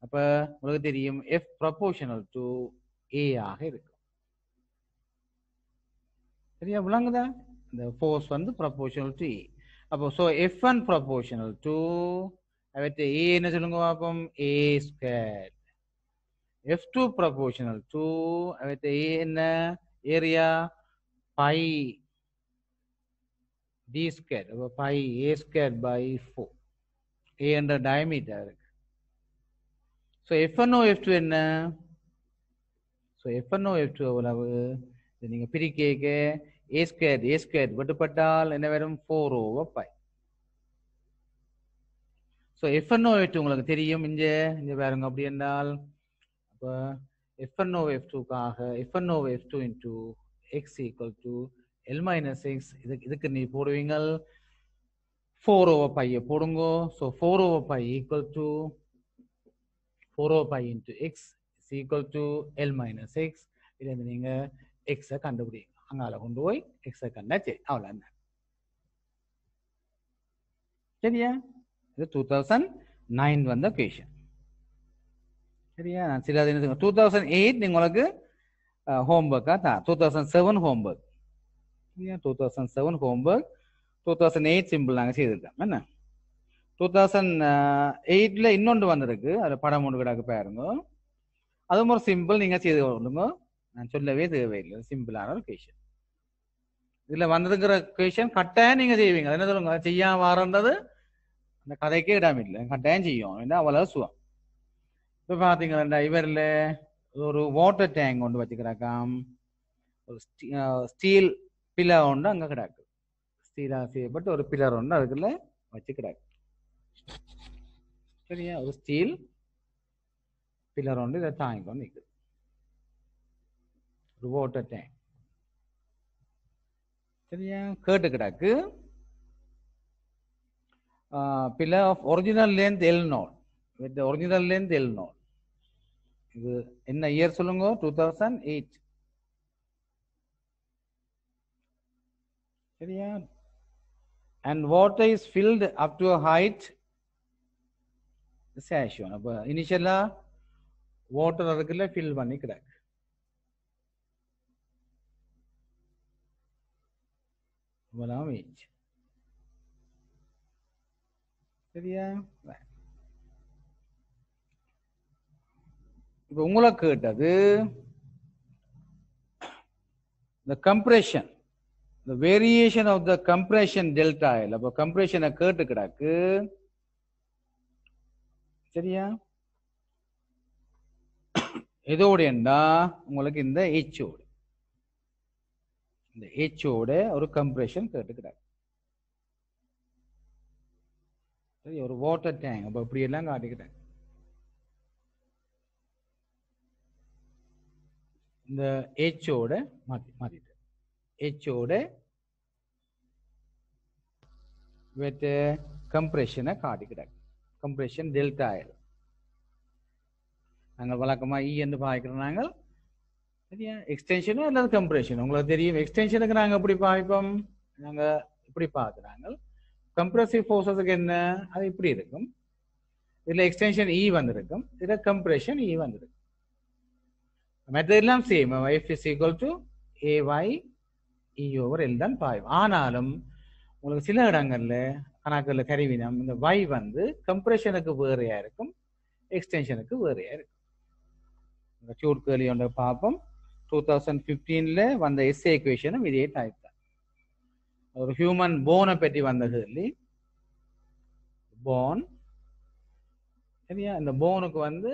அப்ப உங்களுக்கு தெரியும் F ப்ரொபோர்ஷனல் டு A ஆக இருக்கும். சரியா, விளங்குதா? இந்த ஃபோர்ஸ் வந்து ப்ரொபோர்ஷனல் டு A. அப்போ ஸோ F1 ப்ரொபோர்ஷனல் டு அவற்றை A என்ன சொல்லுங்க பார்ப்போம், A square. F2 proportional to அவற்றை A என்ன area by D squared, pi A squared by 4. A என்ற diameter இருக்கு. So F1 F2 என்ன? So F1 F2 எவ்வளவு? நீங்க பிரிக்க A squared வெட்டுப்பட்டால் என்ன வரும் 4 over pi. So so FnO2 உங்களுக்கு தெரியும். இங்கே பாருங்க. அப்படி என்றால் அப்போ FnOF2க்காக FnOF2 into x equal to L minus X. இதுக்கு நீ போடுவீங்க 4/π போடுங்க. So 4/π equal to 4/π into X is equal to L minus X. இதுலேருந்து நீங்கள் எக்ஸை கண்டுபிடிங்க. அங்கால கொண்டு போய் எக்ஸை கண்டாச்சு. அவ்வளோ சரியா? இது 2009 வந்த கொஷன். சரியா? நான் சில 2008 உங்களுக்கு ஹோம்ஒர்க்கா தான். 2007 ஹோம்ஒர்க். சரியா? 2007 ஹோம்ஒர்க். 2008 சிம்பிள் நாங்கள் செய்திருக்கோம். என்ன 2008ல இன்னொன்று வந்திருக்கு. அதில் படம் ஒன்று கிடக்கு பாருங்க. அதுவும் ஒரு சிம்பிள் நீங்கள் செய்து கொள்ளுங்க. நான் சொல்லவே தேவையில்லை. சிம்பிளான ஒரு கொஷன். இதில் வந்திருக்கிற கொஷன் கட்டாயம் நீங்கள் செய்வீங்க. அது என்ன சொல்லுங்க, செய்யாம வரன்றது அந்த கதைக்கே இடமில்லை. கட்டாயம் செய்யும். ஏன்னா அவ்வளோ சுகம். இப்போ பார்த்தீங்கன்னா இவரில் ஒரு வாட்டர் டேங்க் ஒன்று வச்சுக்கிறாக்காம். ஒரு ஸ்டீல் பில்லர் ஒன்று அங்கே கிடக்கு. ஸ்டீலாக செய்யப்பட்டு ஒரு பில்லர் ஒன்று அதுக்குள்ள வச்சு கிடக்கு. சரியா? ஒரு ஸ்டீல் பில்லர் ஒன்று இதை தாங்கி கொண்டு நிற்குது. ஒரு வாட்டர் டேங்க். சரியா? கேட்டு கிடக்கு. pillar of original length L0 with the original length L0. இது என்ன இயர் சொல்லுங்க? 2008. சரியா? and water is filled up to a height station. அப்ப இனிஷியலா வாட்டர் அதுக்குள்ள ஃபில் பண்ணி கிடக்கு. இவ்வளவு ஈச். சரியா? இப்ப உங்களை கேட்டது the compression, the variation of the compression delta L. அப்ப கம்ப்ரெஷனை கேட்டு கிடக்கு. சரியா? எதோடா உங்களுக்கு இந்த ஹெச்சோட, இந்த ஹெச்சோட ஒரு கம்ப்ரெஷன் கேட்டு கிடக்கு. சரி, ஒரு வாட்டர் டேங்க். அப்ப இப்படி எல்லாம் காட்டிக்கிட்டேன். இந்த ஹெச்சோட மாத்திட்டேன். ஹெச்சோட வித் கம்ப்ரெஷனை காட்டிக்கிட்டாங்க. Compression delta L. நாங்கள் வழக்கமாக இ என்று பாய்க்கிறோம். நாங்கள் சரியா? எக்ஸ்டென்ஷனும் அல்லது கம்ப்ரெஷன் உங்களுக்கு தெரியும். எக்ஸ்டென்ஷனுக்கு நாங்கள் எப்படி பாய்ப்போம்? நாங்கள் இப்படி பார்க்குறாங்க. கம்ப்ரெசிவ் ஃபோர்ஸஸுக்கு என்ன? அது இப்படி இருக்கும். இதில் எக்ஸ்டென்ஷன் இ வந்திருக்கும், இதில் கம்ப்ரெஷன் இ வந்திருக்கும். மெத்தட் எல்லாம் same. F is equal to AY E over L தான் பாயும். ஆனாலும் உங்களுக்கு சில இடங்கள்ல கணக்குல கருவினம் இந்த Y வந்து கம்ப்ரெஷனுக்கு வேறையா இருக்கும், எக்ஸ்டென்ஷனுக்கு வேறையா இருக்கும். சூட் கேள்வி ஒன்று பார்ப்போம். 2015ல வந்த எஸ்ஏ எக்வேஷனும் இதே டைப் தான். ஒரு ஹியூமன் போனை பற்றி வந்த கேள்வி. போன். சரியா? இந்த போனுக்கு வந்து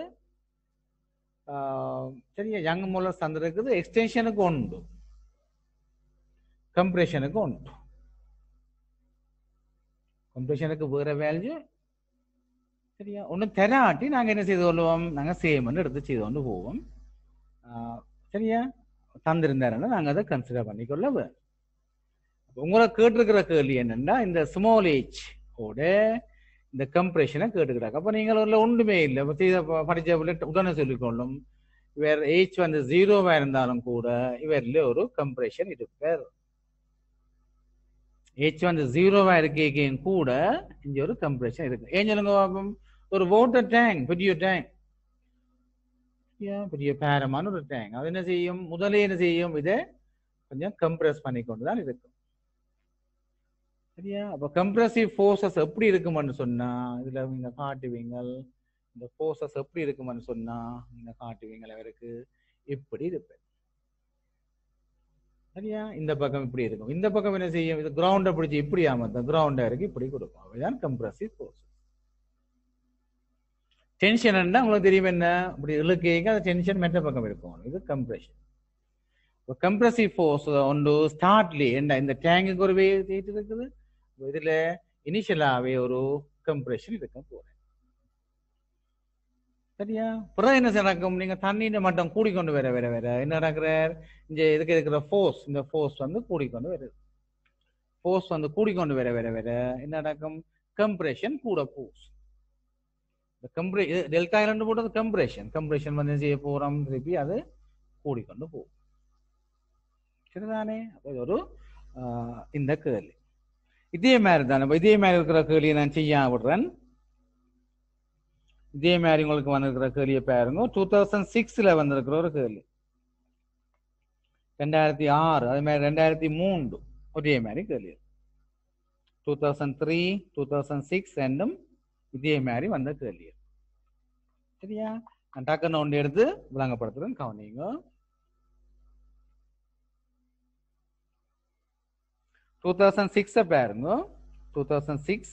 சரியா யங் மோலர்ஸ் தந்திருக்குது. எக்ஸ்டென்ஷனுக்கு உண்டு, கம்ப்ரெஷனுக்கு உண்டு. கம்ப்ரெஷனுக்கு வேற வேல்யூ. சரியா? ஒன்று தெராட்டி நாங்கள் என்ன செய்து கொள்வோம்? நாங்கள் சேம்னு எடுத்து செய்து கொண்டு போவோம். சரியா? தந்திருந்தாருன்னா நாங்கள் அதை கன்சிடர் பண்ணிக்கொள்ள வேணும். உங்களை கேட்டிருக்கிற கேள்வி என்னன்னா, இந்த ஸ்மால் ஏஜ் ஓட இந்த கம்ப்ரெஷனை கேட்டுக்கிறாங்க. அப்போ நீங்கள் ஒரு ஒன்றுமே இல்லை படித்த உடனே சொல்லிக்கொள்ளும். இவர் ஏஜ் வந்து 0வா இருந்தாலும் கூட இவரில் ஒரு கம்ப்ரெஷன் இருப்பார். ஏஜ் வந்து 0வா இருக்கேன் கூட இங்கே ஒரு கம்ப்ரெஷன் இருக்கு. ஏன் சொல்லுங்க பாப்போம்? ஒரு வாட்டர் டேங்க், பெரிய டேங்க், பெரிய பேரமான ஒரு டேங்க். அது என்ன செய்யும்? முதலே என்ன செய்யும்? இதை கொஞ்சம் கம்ப்ரெஸ் பண்ணி கொண்டு தான் இருக்கும். சரியா? அப்போ கம்ப்ரெசிவ் ஃபோர்ஸஸ் எப்படி இருக்குமென்னு சொன்னா இதுல நீங்க காட்டுவீங்க. இந்த ஃபோர்ஸஸ் எப்படி இருக்குமென்னு சொன்னா நீங்க காட்டுவீங்க. அவருக்கு இப்படி இருப்பேன். சரியா? இந்த பக்கம் இப்படி இருக்கும், இந்த பக்கம் என்ன செய்யும்? இது கிரவுண்டை பிடிச்சி இப்படி ஆமாம் கிரவுண்டா இருக்கு, இப்படி கொடுக்கும். அதுதான் கம்ப்ரெசிவ் ஃபோர்ஸ். டென்ஷன் உங்களுக்கு தெரியும் என்ன? இப்படி இழுக்க அது டென்ஷன் மெட்ட பக்கம் இருக்கும். இது கம்ப்ரெஷன். கம்ப்ரெசிவ் ஃபோர்ஸ் ஒன்று ஸ்டார்ட்லயே இந்த டேங்குக்கு ஒரு வெயிட் இருக்குது. இதுல இனிஷியலாவே ஒரு கம்ப்ரெஷன் இருக்க போறேன். சரியா? பிறகு என்ன நடக்கும்? நீங்க தண்ணீர் மட்டம் கூடிக்கொண்டு வர வர வர என்ன நடக்கிறார்? இங்க இதுக்கு இருக்கிற ஃபோர்ஸ், இந்த ஃபோர்ஸ் வந்து கூடிக்கொண்டு வருது. ஃபோர்ஸ் வந்து கூடிக்கொண்டு வர வர வர என்ன நடக்கும்? கம்ப்ரெஷன் கூட போஸ். டெல்டா இரண்டு போட்டது கம்ப்ரெஷன். கம்ப்ரெஷன் வந்து செய்ய போறோம் திருப்பி அது கூடிக்கொண்டு போகும். சரிதானே? அப்ப இது ஒரு இந்த கேள்வி. இதே மாதிரி தானே. இதே மாதிரி இருக்கிற கேள்வியை நான் செய்ய விடுறேன். இதே மாதிரி உங்களுக்கு வந்திருக்கிற கேள்வியை பாருங்க. 2006 வந்திருக்கிற ஒரு கேள்வி. 2006 அதே மாதிரி 2003 ஒரே மாதிரி கேள்வி. 2003 2006 ரெண்டும் இதே மாதிரி வந்த கேள்வி. சரியா? நான் டக்குன்னு ஒன்று எடுத்து விளங்கப்படுத்துறேன், கவனிங்க. 2006 பாருங்க. 2006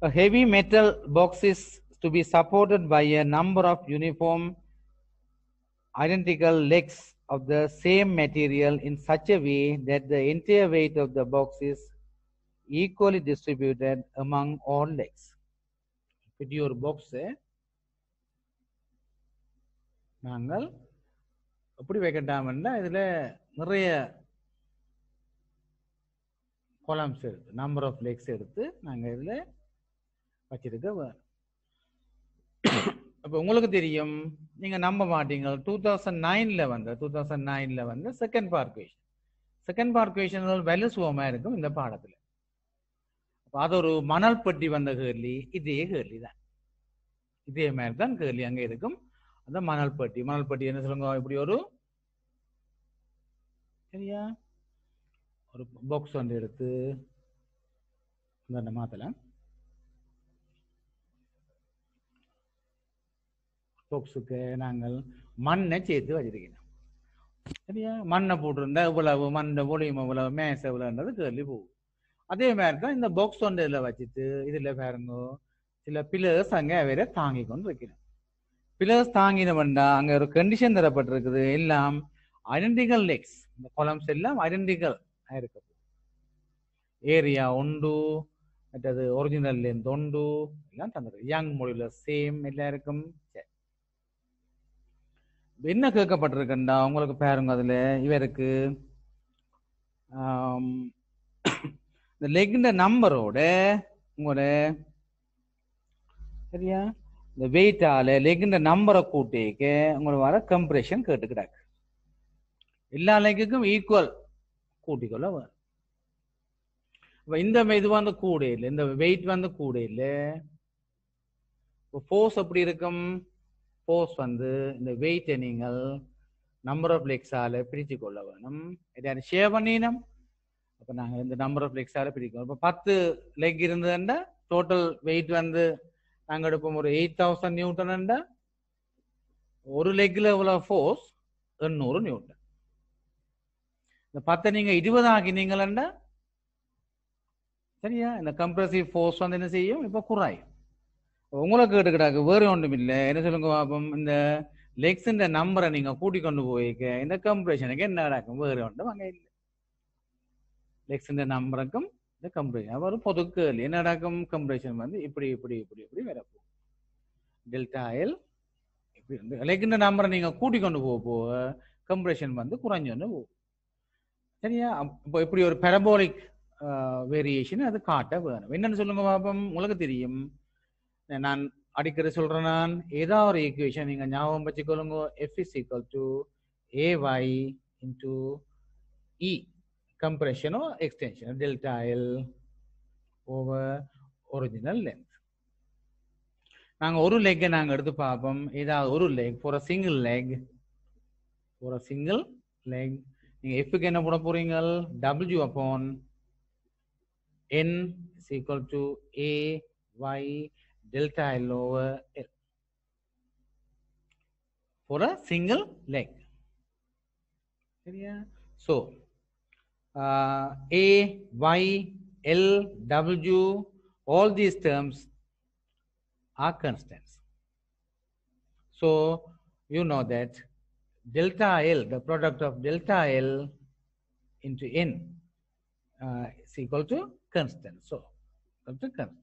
a heavy metal box is to be supported by a number of uniform identical legs of the same material in such a way that the entire weight of the box is equally distributed among all legs. இப்படி ஒரு box நாங்கள் எப்படி வைக்கட்டாமன்னா இதுல நிறைய columns எடுத்து number of Lex எடுத்து நாங்கள் இதுல வச்சிருக்க வேணும். அப்போ உங்களுக்கு தெரியும், நீங்க நம்ப மாட்டீங்க, 2009 வந்து second part question. Second part question value சுகமா இருக்கும் இந்த பாடத்துல. அது ஒரு மணல் பட்டி வந்த கேள்வி, இதே கேள்வி தான், இதே மாதிரி தான் கேள்வி அங்க இருக்கும். அந்த மணல் பட்டி என்ன சொல்லுங்க, இப்படி ஒரு சரியா ஒரு பாக்ஸ் வந்து எடுத்து மாத்தலாம். பாக்ஸுக்கு நாங்கள் மண்ணை சேர்த்து வச்சிருக்கணும். சரியா? மண்ணை போட்டிருந்தா இவ்வளவு, மண்ணை பொலியும் இவ்வளவு, மேச இவ்வளவுன்றது கேள்வி போகும். அதே மாதிரி தான் இந்த பாக்ஸ் ஒன்று இதில் வச்சுட்டு இதுல பாருங்க சில பில்லர்ஸ் அங்கே வேற தாங்கி கொண்டு வைக்கணும். பில்லர்ஸ் தாங்கினவன்டா அங்க ஒரு கண்டிஷன் தரப்பட்டிருக்குது, எல்லாம் ஐடென்டிக்கல் லெக்ஸ், இந்த காலம்ஸ் எல்லாம் ஐடென்டிக்கல் ஆயிருக்கு. ஏரியா ஒன்று, மற்றது ஒரிஜினல் லென்த் ஒன்று எல்லாம் தந்துருக்கு. யங் மாடுலஸ் சேம் எல்லாருக்கும். என்ன கேட்கப்பட்டிருக்குண்டா உங்களுக்கு பாருங்க, அதுல இவருக்கு இந்த லெக்ன நம்பரோட உங்களோட சரியா இந்த வெயிட்டால லெக்ன நம்பரை கூட்டிக்க உங்களுக்கு வர கம்ப்ரெஷன் கேட்டுக்கிறாங்க. எல்லா லெக்குக்கும் ஈக்குவல் கூட்டிக்கொள்ள வரும். இந்த இது வந்து கூட இல்லை, இந்த வெயிட் வந்து கூட இல்லை. ஃபோர்ஸ் எப்படி இருக்கும்? ஃபோர்ஸ் வந்து இந்த வெயிட்டை நீங்கள் நம்பர் ஆஃப் லெக்ஸால பிரித்து கொள்ள வேணும். இதை ஷேர் பண்ணினோம். அப்போ நாங்கள் இந்த நம்பர் ஆஃப் லெக்ஸால பிரிக்கணும். இப்போ 10 லெக் இருந்ததுன்னா டோட்டல் வெயிட் வந்து நாங்கள் எடுப்போம் ஒரு 8000 நியூட்டன். ஒரு லெக்ல எவ்வளோ ஃபோர்ஸ்? 800 நியூட்டன். இந்த 10 நீங்க 20 ஆக்கினீங்களா சரியா, இந்த கம்ப்ரசிவ் ஃபோர்ஸ் வந்து என்ன செய்யும்? இப்போ குறையும். உங்களுக்கு கேட்டுக்கிட்டாக்கு வேறு ஒன்றும் இல்லை. என்ன சொல்லுங்க பாப்போம், இந்த லெக்ஸ் இந்த நம்பரை நீங்க கூட்டி கொண்டு போய்க்க இந்த கம்ப்ரெஷனுக்கு என்ன நடக்கும்? வேறு ஒன்றும் அங்கே இல்லை. லெக்ஸ் இந்த நம்பருக்கும் இந்த கம்ப்ரெஷன் ஒரு பொது கேள்வி, என்ன நடக்கும்? கம்ப்ரெஷன் வந்து இப்படி இப்படி இப்படி இப்படி வரப்போம். டெல்டா எல் இப்படி வந்து லெக் இந்த நம்பரை நீங்க கூட்டி கொண்டு போக கம்ப்ரெஷன் வந்து குறைஞ்சொன்னு போகும். சரியா? இப்போ இப்படி ஒரு பெரபோலிக் வேரியேஷன் அது காட்ட வேணும். என்னன்னு சொல்லுங்க பாப்போம். உங்களுக்கு தெரியும், நான் அடிக்கடி சொல்றேன், நான் ஏதாவது ஒரு ஈக்குவேஷன் நீங்க ஞாபகம் வச்சுக்கொள்ளுங்க. F is equal to AY into E compression or extension delta L over original length. நாங்க ஒரு லெக்கை நாங்க எடுத்து பார்ப்போம். ஏதாவது ஒரு leg for a single leg, நீங்க Fக்கு என்ன போட போறீங்க? W upon N is equal to AY delta L over L for a single leg. So A, Y, L, W, all these terms are constants. So you know that delta L, the product of delta L into N is equal to constant. So equal to constant.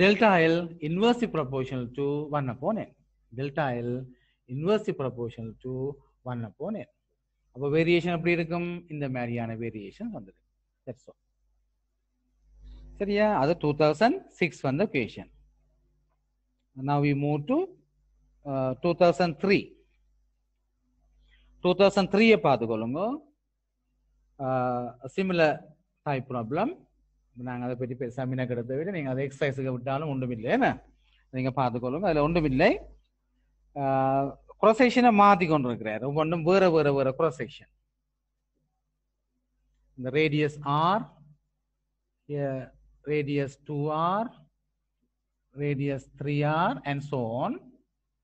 delta L inversely proportional to 1 upon n. Delta L inversely proportional to 1 upon n. அப்போ variation எப்படி இருக்கும்? இந்த மாதிரியான variation வந்துடும். That's all. சரியா? அது 2006 வந்த question. Now we move to 2003. 2003 பார்த்துக்கொள்ளுங்க. Similar type problem. நாங்கள் அதை பற்றி பெருசாக மினக்கெடுத்த விட நீங்கள் அதை எக்ஸசைஸுக்கு விட்டாலும் ஒன்றும் இல்லை. என்ன நீங்கள் பார்த்துக்கொள்ளுங்க. அதில் ஒன்றும் இல்லை. cross-sectionை மாற்றி கொண்டு இருக்கிறார். ஒவ்வொன்றும் வேற வேற வேற cross-section. இந்த radius R, here radius 2R, radius 3R, and so on,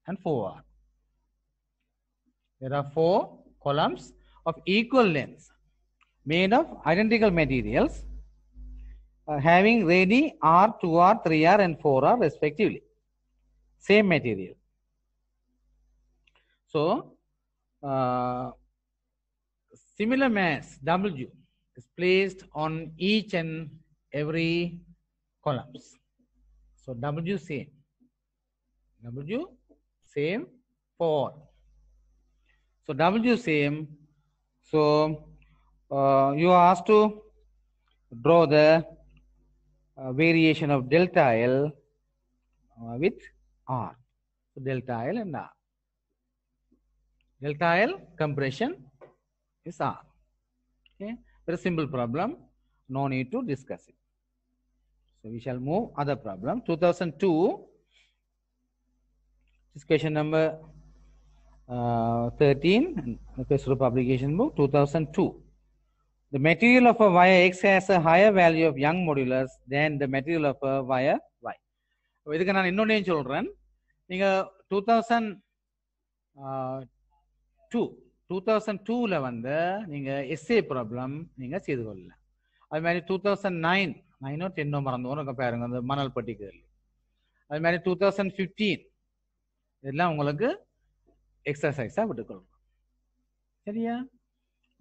and 4R. There are 4 columns of equal lengths made of identical materials having radii R, 2R, 3R, and 4R respectively. Same material. So, similar mass W is placed on each and every columns. So, W same for all. So, W same. So, you are asked to draw the variation of delta L with R. So, delta L and R. Delta L compression is R. Okay, very simple problem. No need to discuss it. So, we shall move other problem. 2002. This question number 13. Professor publication book 2002. The material of a wire X has a higher value of Young modulus than the material of a wire Y. இதுக்கு நான் இன்னொன்னே சொல்றேன். நீங்க 2002ல வந்து நீங்க S A problem நீங்க செய்து கொள்ளலாம். அது மாதிரி 2009 10 மறந்து பாருங்க அந்த மணல் பட்டிகள். அது மாதிரி 2015 இதெல்லாம் உங்களுக்கு எக்ஸசைஸா விட்டுக்கொள்வோம். சரியா?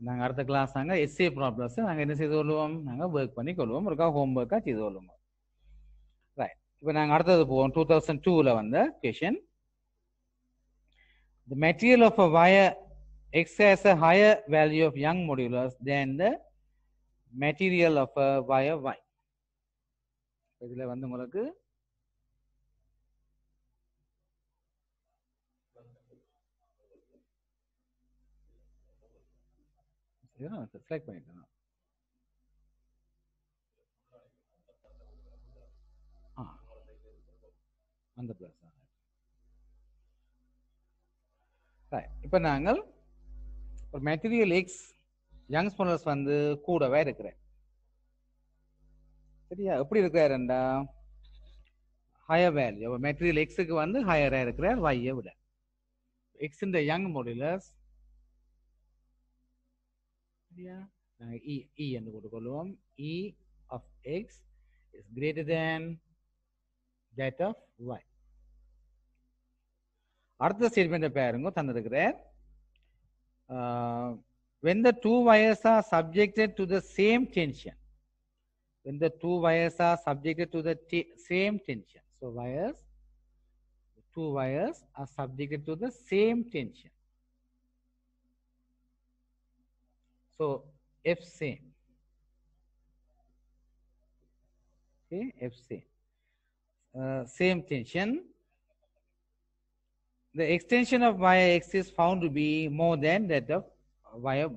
நாங்கள் அடுத்த கிளாஸ் நாங்கள் எஸ்ஏ ப்ராப்ளம்ஸ் நாங்கள் என்ன செய்து கொள்வோம்? நாங்கள் ஒர்க் பண்ணி கொள்வோம். ஒருக்கா ஹோம் ஒர்க்காக செய்து கொள்வோம். ரைட். இப்போ நாங்கள் அடுத்தது போவோம். 2002ல வந்த question. The material of a wire X has a higher value of Young modulus than the material of a wire Y. இதில் வந்து உங்களுக்கு செலக்ட் பண்ணிட்டேன். அந்த பிளஸ். இப்போ நாங்கள் ஒரு மெட்டீரியல் எக்ஸ் யங்ஸ் மாடுலஸ் வந்து கூடவே இருக்கிறேன். சரியா? எப்படி இருக்கிறாருண்டா ஹையர் வேல்யூ மெட்டீரியல் எக்ஸுக்கு வந்து ஹையராக இருக்கிறார் வையை விட. எக்ஸ் இந்த யங் மாடுலஸ் E என்று கொடுக்கொள்வோம். E of X is greater than that of Y. அடுத்த ஸ்டேட்மெண்ட் பாருங்க தந்திருக்கிறார். When the two wires are subjected to the same tension. When the two wires are subjected to the same tension. So two wires are subjected to the same tension. So F same. Okay, F same. Same tension. The extension of wire X is found to be more than that of wire.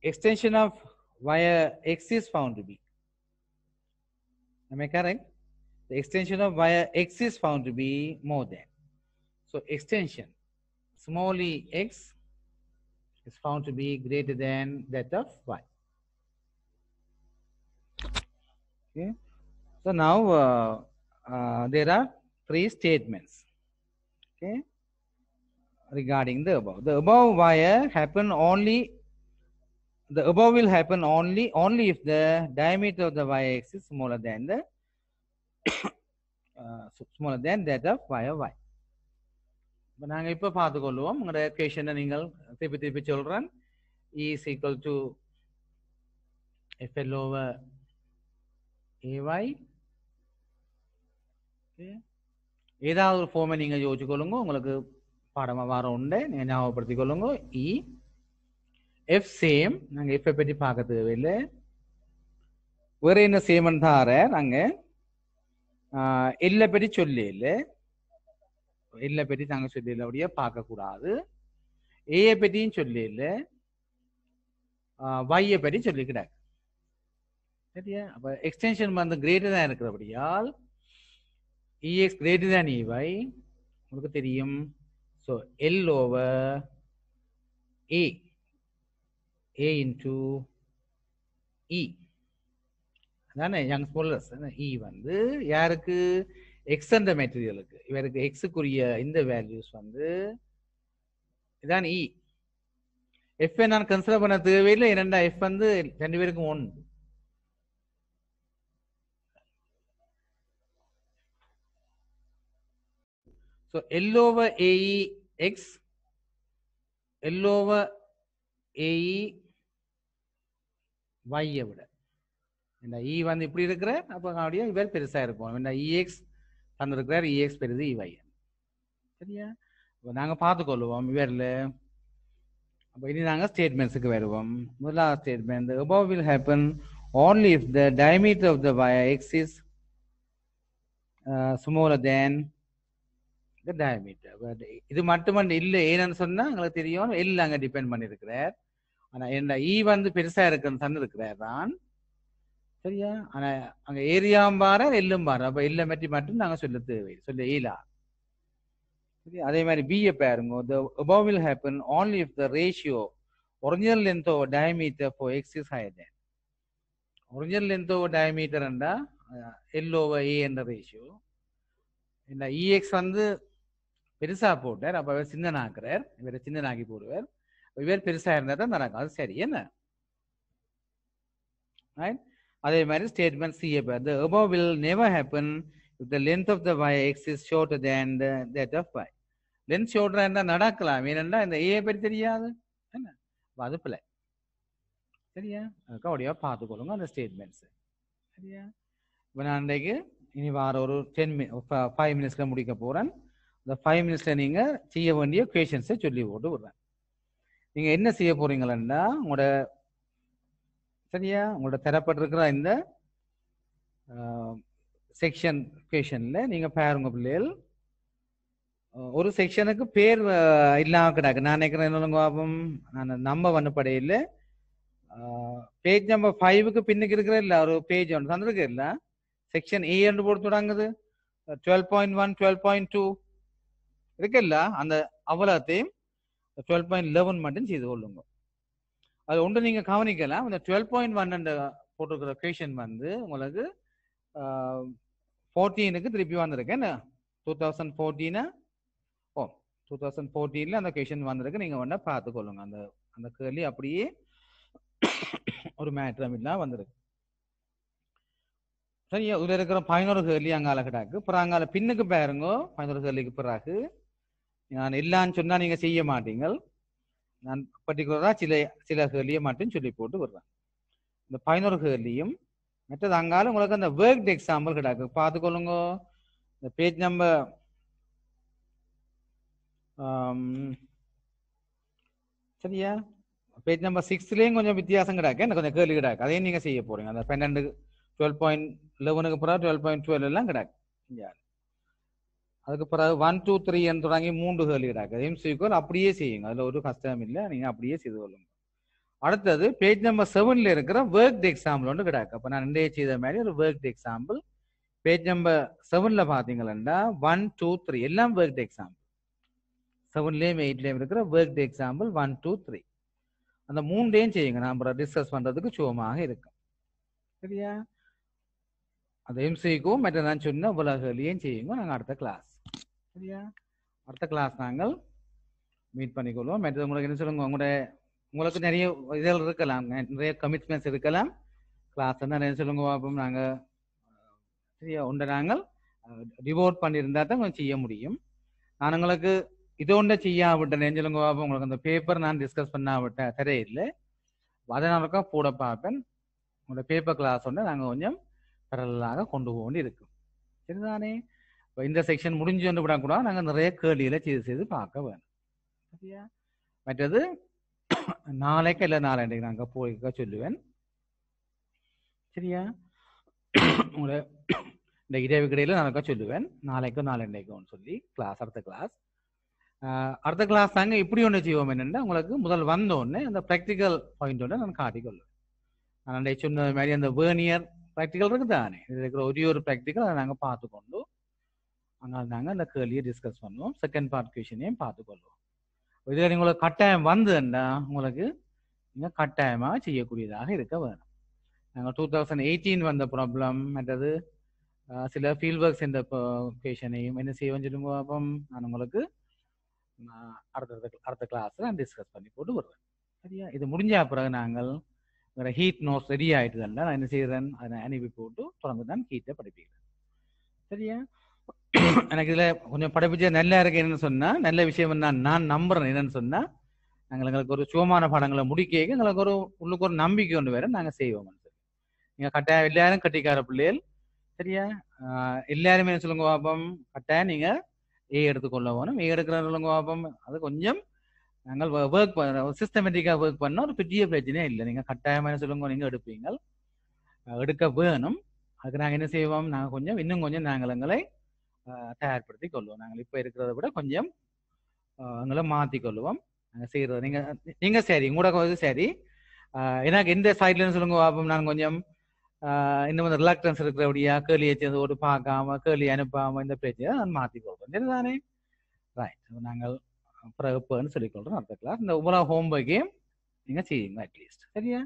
Extension of wire X is found to be. Am I correct? The extension of wire X is found to be more than. So extension small e X is found to be greater than that of Y. Okay. So now there are 3 statements. Okay. Regarding the above. The above wire happen only. The above will happen only if the diameter of the wire X is smaller than the smaller than that of wire Y. இப்போ நாங்கள் இப்போ பார்த்துக்கொள்வோம். உங்களோட கொஷனை நீங்கள் திருப்பி சொல்கிறேன். E is equal to FL over AY ஏதாவது ஒரு ஃபார்மை நீங்க யோசிச்சு கொள்ளுங்க, உங்களுக்கு பாடமா வாரம் உண்டு, நீங்க ஞாபகப்படுத்திக் கொள்ளுங்க. இ எஃப் சேம், நாங்க எஃப் பற்றி பார்க்க தேவையில்லை. வேற என்ன சேமன் தார நாங்க எல்லை பற்றி சொல்லி இல்லை, எல்லை பற்றி நாங்க சொல்லி இல்லை, அப்படியே பார்க்க கூடாது. ஏயை பற்றியும் சொல்லி இல்லை, வையை பற்றி சொல்லிக்கிறாங்க. சரியா? அப்ப எக்ஸ்டென்ஷன் வந்து கிரேட்டர் தான் இருக்கிறபடியால் EX greater than EY உங்களுக்கு தெரியும். So L over A into E அதானே யங்ஸ் மாடுலஸ். E வந்து யாருக்கு? எக்ஸ் என்ற மெட்டீரியலுக்கு, இவருக்கு எக்ஸுக்குரிய இந்த வேல்யூஸ் வந்து இதான் E. எஃப் நான் கன்சிடர் பண்ண தேவையில்லை, ஏனெண்டா எஃப் வந்து ரெண்டு பேருக்கும் ஒன்று. So L over AE X, L over AE Y விட இந்த E வந்து இப்படி இருக்கிற, அப்போ அப்படியே இவர் பெருசா இருக்கும். இந்த EX தந்திருக்கிறார், EX பெருது EY. சரியா? இப்போ நாங்க பார்த்துக்கொள்வோம் இவரில். அப்போ இனி நாங்கள் ஸ்டேட்மெண்ட்ஸுக்கு வருவோம். முதலாவது statement, above will happen only if the diameter of the wire X is smaller than the diameter. இது மட்டுமல்ல இல்லை, ஏன்னு சொன்னா உங்களுக்கு தெரியும் எல் அங்க டிபெண்ட் பண்ணிருக்கிறார். ஆனா என்ன E வந்து பெருசா இருக்குன்னு தந்து இருக்கிறார் தான். சரியா? ஆனா அங்க ஏரியாவும் பாரு எல்லும் பாரு, அப்ப எல்லை பற்றி மட்டும் நாங்க சொல்ல தேவை, சொல்ல இயலா. சரி, அதே மாதிரி B பாருங்க, the above will happen only if the ratio original length over diameter for X is higher than. original length over diameter என்றா L over A என்ற ரேஷியோ. இந்த EX வந்து பெருசா போட்டார், அப்ப அவர் சின்னனாக்குறார், இவரை சின்னனாக்கி போடுவார். இவர் பெருசா இருந்தா தான் நடக்கும். அது சரி என்ன? அதே மாதிரி statement C, the above will never happen if the length of the wire X is shorter than that of Y. Length ஷோர்டரா இருந்தா நடக்கலாம், ஏனென்றா இந்த ஏ பற்றி தெரியாது என்ன, அது பிள்ளை. சரியா? கவடியா பார்த்துக்கொள்ளுங்க அந்த ஸ்டேட்மெண்ட்ஸ். சரியா? இப்போ நான் இன்றைக்கு இனி வார ஒரு 5 மினிட்ஸ்ல முடிக்க போறேன். இந்த 5 மினிட்ஸ்ல நீங்க செய்ய வேண்டிய கொஷின்ஸை சொல்லி போட்டு விடுறேன். நீங்க என்ன செய்ய போறீங்களா, உங்களோட சரியா உங்களோட தரப்பட்டிருக்கிற இந்த செக்ஷன் கொஷின்ல நீங்க பாருங்க பிள்ளைகள், ஒரு செக்ஷனுக்கு பேர் இல்லாம கிடக்கு. நான் நினைக்கிறேன் பாப்போம், நான் நம்ப வண்ணப்படையில் பேஜ் நம்பர் 5க்கு பின்னுக்கு இருக்கிற இல்ல ஒரு பேஜ் ஒன்று தந்துருக்கு இல்ல, செக்ஷன் ஏ என்று போட்டு தொடங்குது 12.1 12.2 இருக்குல்ல, அந்த அவ்வளோத்தையும் 12.11 மட்டும் செய்து கொள்ளுங்க. அது ஒன்று நீங்க கவனிக்கலாம். அந்த 12.1 போட்டிருக்கிற கொஷின் வந்து உங்களுக்கு 14க்கு திருப்பி வந்திருக்கு என்ன, 2014 2014 அந்த கொஷின் வந்திருக்கு. நீங்க வேணா பார்த்துக்கொள்ளுங்க. அந்த அந்த கேள்வி அப்படியே ஒரு மேட்ரம் இல்லாம வந்திருக்கு. சரியா? இதுல இருக்கிற 11 கேள்வி அங்கால கிடாக்கு. அப்புறம் அங்கால பின்னுக்கு பாருங்க, 11 கேள்விக்கு பிறகு நான் இல்லைன்னு சொன்னா நீங்க செய்ய மாட்டீங்க. நான் பர்டிகுலரா சில கேள்வியை மட்டும் சொல்லி போட்டு விடுறேன். இந்த 11 கேள்வியும் மற்றது அங்கால உங்களுக்கு அந்த ஒர்க் எக்ஸாம்பிள் கிடாக்கு, பார்த்துக்கொள்ளுங்க. இந்த பேஜ் நம்பர் சரியா, பேஜ் நம்பர் 6லயும் கொஞ்சம் வித்தியாசம் கிடாக்கு, எனக்கு கொஞ்சம் கேள்வி கிடாக்கு, அதையும் நீங்க செய்ய போறீங்க. அந்த 12 12.11க்கு பிறகு 12.12 எல்லாம் கிடாக்கு. அதுக்கு பிறகு 1 2 3 என்று தொடங்கி 3 கேள்வி கிடாக்கு, அதையும் செய்ய அப்படியே செய்யுங்க, அதுல ஒரு கஷ்டம் இல்லை, நீங்க அப்படியே செய்து கொள்ளுங்க. அடுத்தது பேஜ் நம்பர் 7ல இருக்கிற ஒர்க் எக்ஸாம்பிள் ஒன்று கிடாக்கு. அப்ப நான் இன்றைய செய்த மாதிரி ஒரு ஒர்க் எக்ஸாம்பிள் பேஜ் நம்பர் 7ல பாத்தீங்கன்னா 1 2 3 எல்லாம் ஒர்க் எக்ஸாம்பிள். 7லயும் 8லயும் இருக்கிற ஒர்க் எக்ஸாம்பிள் 1 2 3 அந்த 3டையும் செய்யுங்க. நம்ம டிஸ்கஸ் பண்றதுக்கு சுகமாக இருக்கும். சரியா? அந்த எம்சிக்கும் மற்ற நான் சொன்ன உலகையும் செய்யுங்க. நாங்கள் அடுத்த கிளாஸ், சரியா, அடுத்த கிளாஸ் நாங்கள் மீட் பண்ணிக்கொள்வோம். மற்றது உங்களுக்கு என்ன சொல்லுங்க, உங்களுக்கு நிறைய இதில் இருக்கலாம், நிறைய கமிட்மெண்ட்ஸ் இருக்கலாம். கிளாஸ் நிறைய சொல்லுங்க பார்ப்போம். நாங்கள் சரியா ஒன்றை நாங்கள் டிவோட் பண்ணியிருந்தா தான் கொஞ்சம் செய்ய முடியும். நான் உங்களுக்கு இது ஒன்றை செய்யாவிட்டேன் சொல்லுங்க பார்ப்போம். உங்களுக்கு அந்த பேப்பர் நான் டிஸ்கஸ் பண்ணாவிட்டேன் தெரியல, அதனாலக்கா கூட பார்ப்பேன். உங்களோட பேப்பர் கிளாஸ் ஒன்று நாங்கள் கொஞ்சம் பரவலாக கொண்டு போக வேண்டி இருக்கும். சரிதானே? இப்போ இந்த செக்ஷன் முடிஞ்சு வந்து விட கூட நாங்கள் நிறைய கேள்விகளை செய்து பார்க்க வேணும். சரியா? மற்றது நாளைக்கு இல்லை நாளைக்கு நாங்கள் போய்க்க சொல்லுவேன். சரியா? உங்களை இந்த இடைவெளியில் நான் சொல்லுவேன் நாளைக்கும் நாளைக்கும் சொல்லி கிளாஸ் அடுத்த கிளாஸ் தாங்க இப்படி ஒன்று செய்வோம் என்னென்னா உங்களுக்கு முதல் வந்த உடனே அந்த ப்ராக்டிக்கல் பாயிண்ட் ஒன்று நான் காட்டிக்கொள்வேன். நான் சொன்ன மாதிரி அந்த வேர்னியர் ப்ராக்டிக்கல் இருக்குது தானே, இது இருக்கிற ஒரு ப்ராக்டிக்கல் அதை நாங்கள் பார்த்துக்கொண்டு அங்கே நாங்கள் அந்த கேள்வியை டிஸ்கஸ் பண்ணுவோம். செகண்ட் பார்ட் கொஷனையும் பார்த்துக்கொள்வோம். இதில் உங்களுக்கு கட்டாயம் வந்துன்னா உங்களுக்கு நீங்கள் கட்டாயமாக செய்யக்கூடியதாக இருக்க வேணும். நாங்கள் 2018 வந்த ப்ராப்ளம் மற்றது சில ஃபீல்ட் ஒர்க்ஸ் இந்த கொஷனையும் என்ன செய்வோம் சொல்லுங்க. அப்போ நான் உங்களுக்கு அடுத்த கிளாஸில் நான் டிஸ்கஸ் பண்ணி போட்டு வருவேன். சரியா? இது முடிஞ்ச பிறகு நாங்கள் ஹீட் நோட்ஸ் ரெடி ஆகிட்டுதான் நான் என்ன செய்கிறேன், அதை அனுப்பி போட்டு தொடர்ந்து தான் ஹீட்டை படிப்பிக்கிறேன். சரியா? எனக்கு இதில் கொஞ்சம் படிப்பிச்சா நல்லா இருக்கு என்னன்னு சொன்னால், நல்ல விஷயம் நான் நம்புறேன் என்னன்னு சொன்னால், எங்களுக்கு ஒரு சுகமான பாடங்களை முடிக்க எங்களுக்கு உள்ளுக்கு ஒரு நம்பிக்கை கொண்டு வேற நாங்கள் செய்வோம். நீங்கள் கட்டாயம் எல்லாரும் கட்டிக்கார பிள்ளைகள். சரியா? எல்லாருமே என்ன சொல்லுங்க பாப்பம், கட்டாயம் நீங்கள் ஏ எடுத்துக்கொள்ள வேணும். ஏ எடுக்கிற சொல்லுங்க பாப்பம், அது கொஞ்சம் நாங்கள் ஒர்க் பண்ண சிஸ்டமேட்டிக்காக ஒர்க் பண்ணால் ஒரு பெரிய பிரச்சனையே இல்லை. நீங்கள் கட்டாயமாக சொல்லுங்க நீங்கள் எடுப்பீங்க, எடுக்க வேணும். அதுக்கு நாங்கள் என்ன செய்வோம், நாங்கள் கொஞ்சம் இன்னும் கொஞ்சம் நாங்கள் எங்களை தயார்படுத்தி கொள்வோம். நாங்கள் இப்போ இருக்கிறத விட கொஞ்சம் எங்களை மாற்றிக்கொள்வோம். நாங்கள் செய்கிறது நீங்கள் சரி உங்களோட சரி. எனக்கு எந்த சைட்லன்னு சொல்லுங்க பாப்போம், நான் கொஞ்சம் இன்னும் வந்து ரிலாக்டன்ஸ் இருக்கிறபடியா கேள்வியை சேர்ந்து ஓட்டு பார்க்காம கேள்வி அனுப்பாமல் இந்த பிரச்சனையை நான் மாற்றிக்கொள்வோம். சரிதானே? ரைட். நாங்கள் பிறகுன்னு சொல்லிக்கொள்றோம். அடுத்த கிளாஸ் இந்த உங்களோட ஹோம்ஒர்க்கையும் நீங்கள் செய்யுங்க அட்லீஸ்ட். சரியா?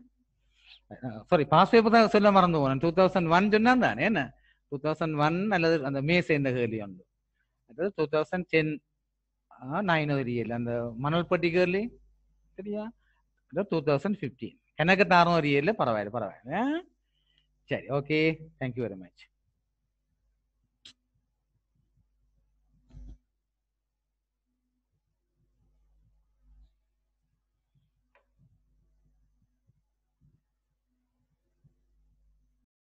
சாரி, பாஸ் பேப்பர் தான் சொல்ல மறந்து போனேன். 2001 சொன்னா தானே என்ன 2001 அல்லது அந்த மே சேர்ந்த கேள்வி உண்டு. அதாவது 2010 9 ஏரியில் அந்த மணல்பட்டி கேள்வி. சரியா? 2015 எனக்கு தாரம் ஏரியில் பரவாயில்ல. சரி, ஓகே. Thank you very much.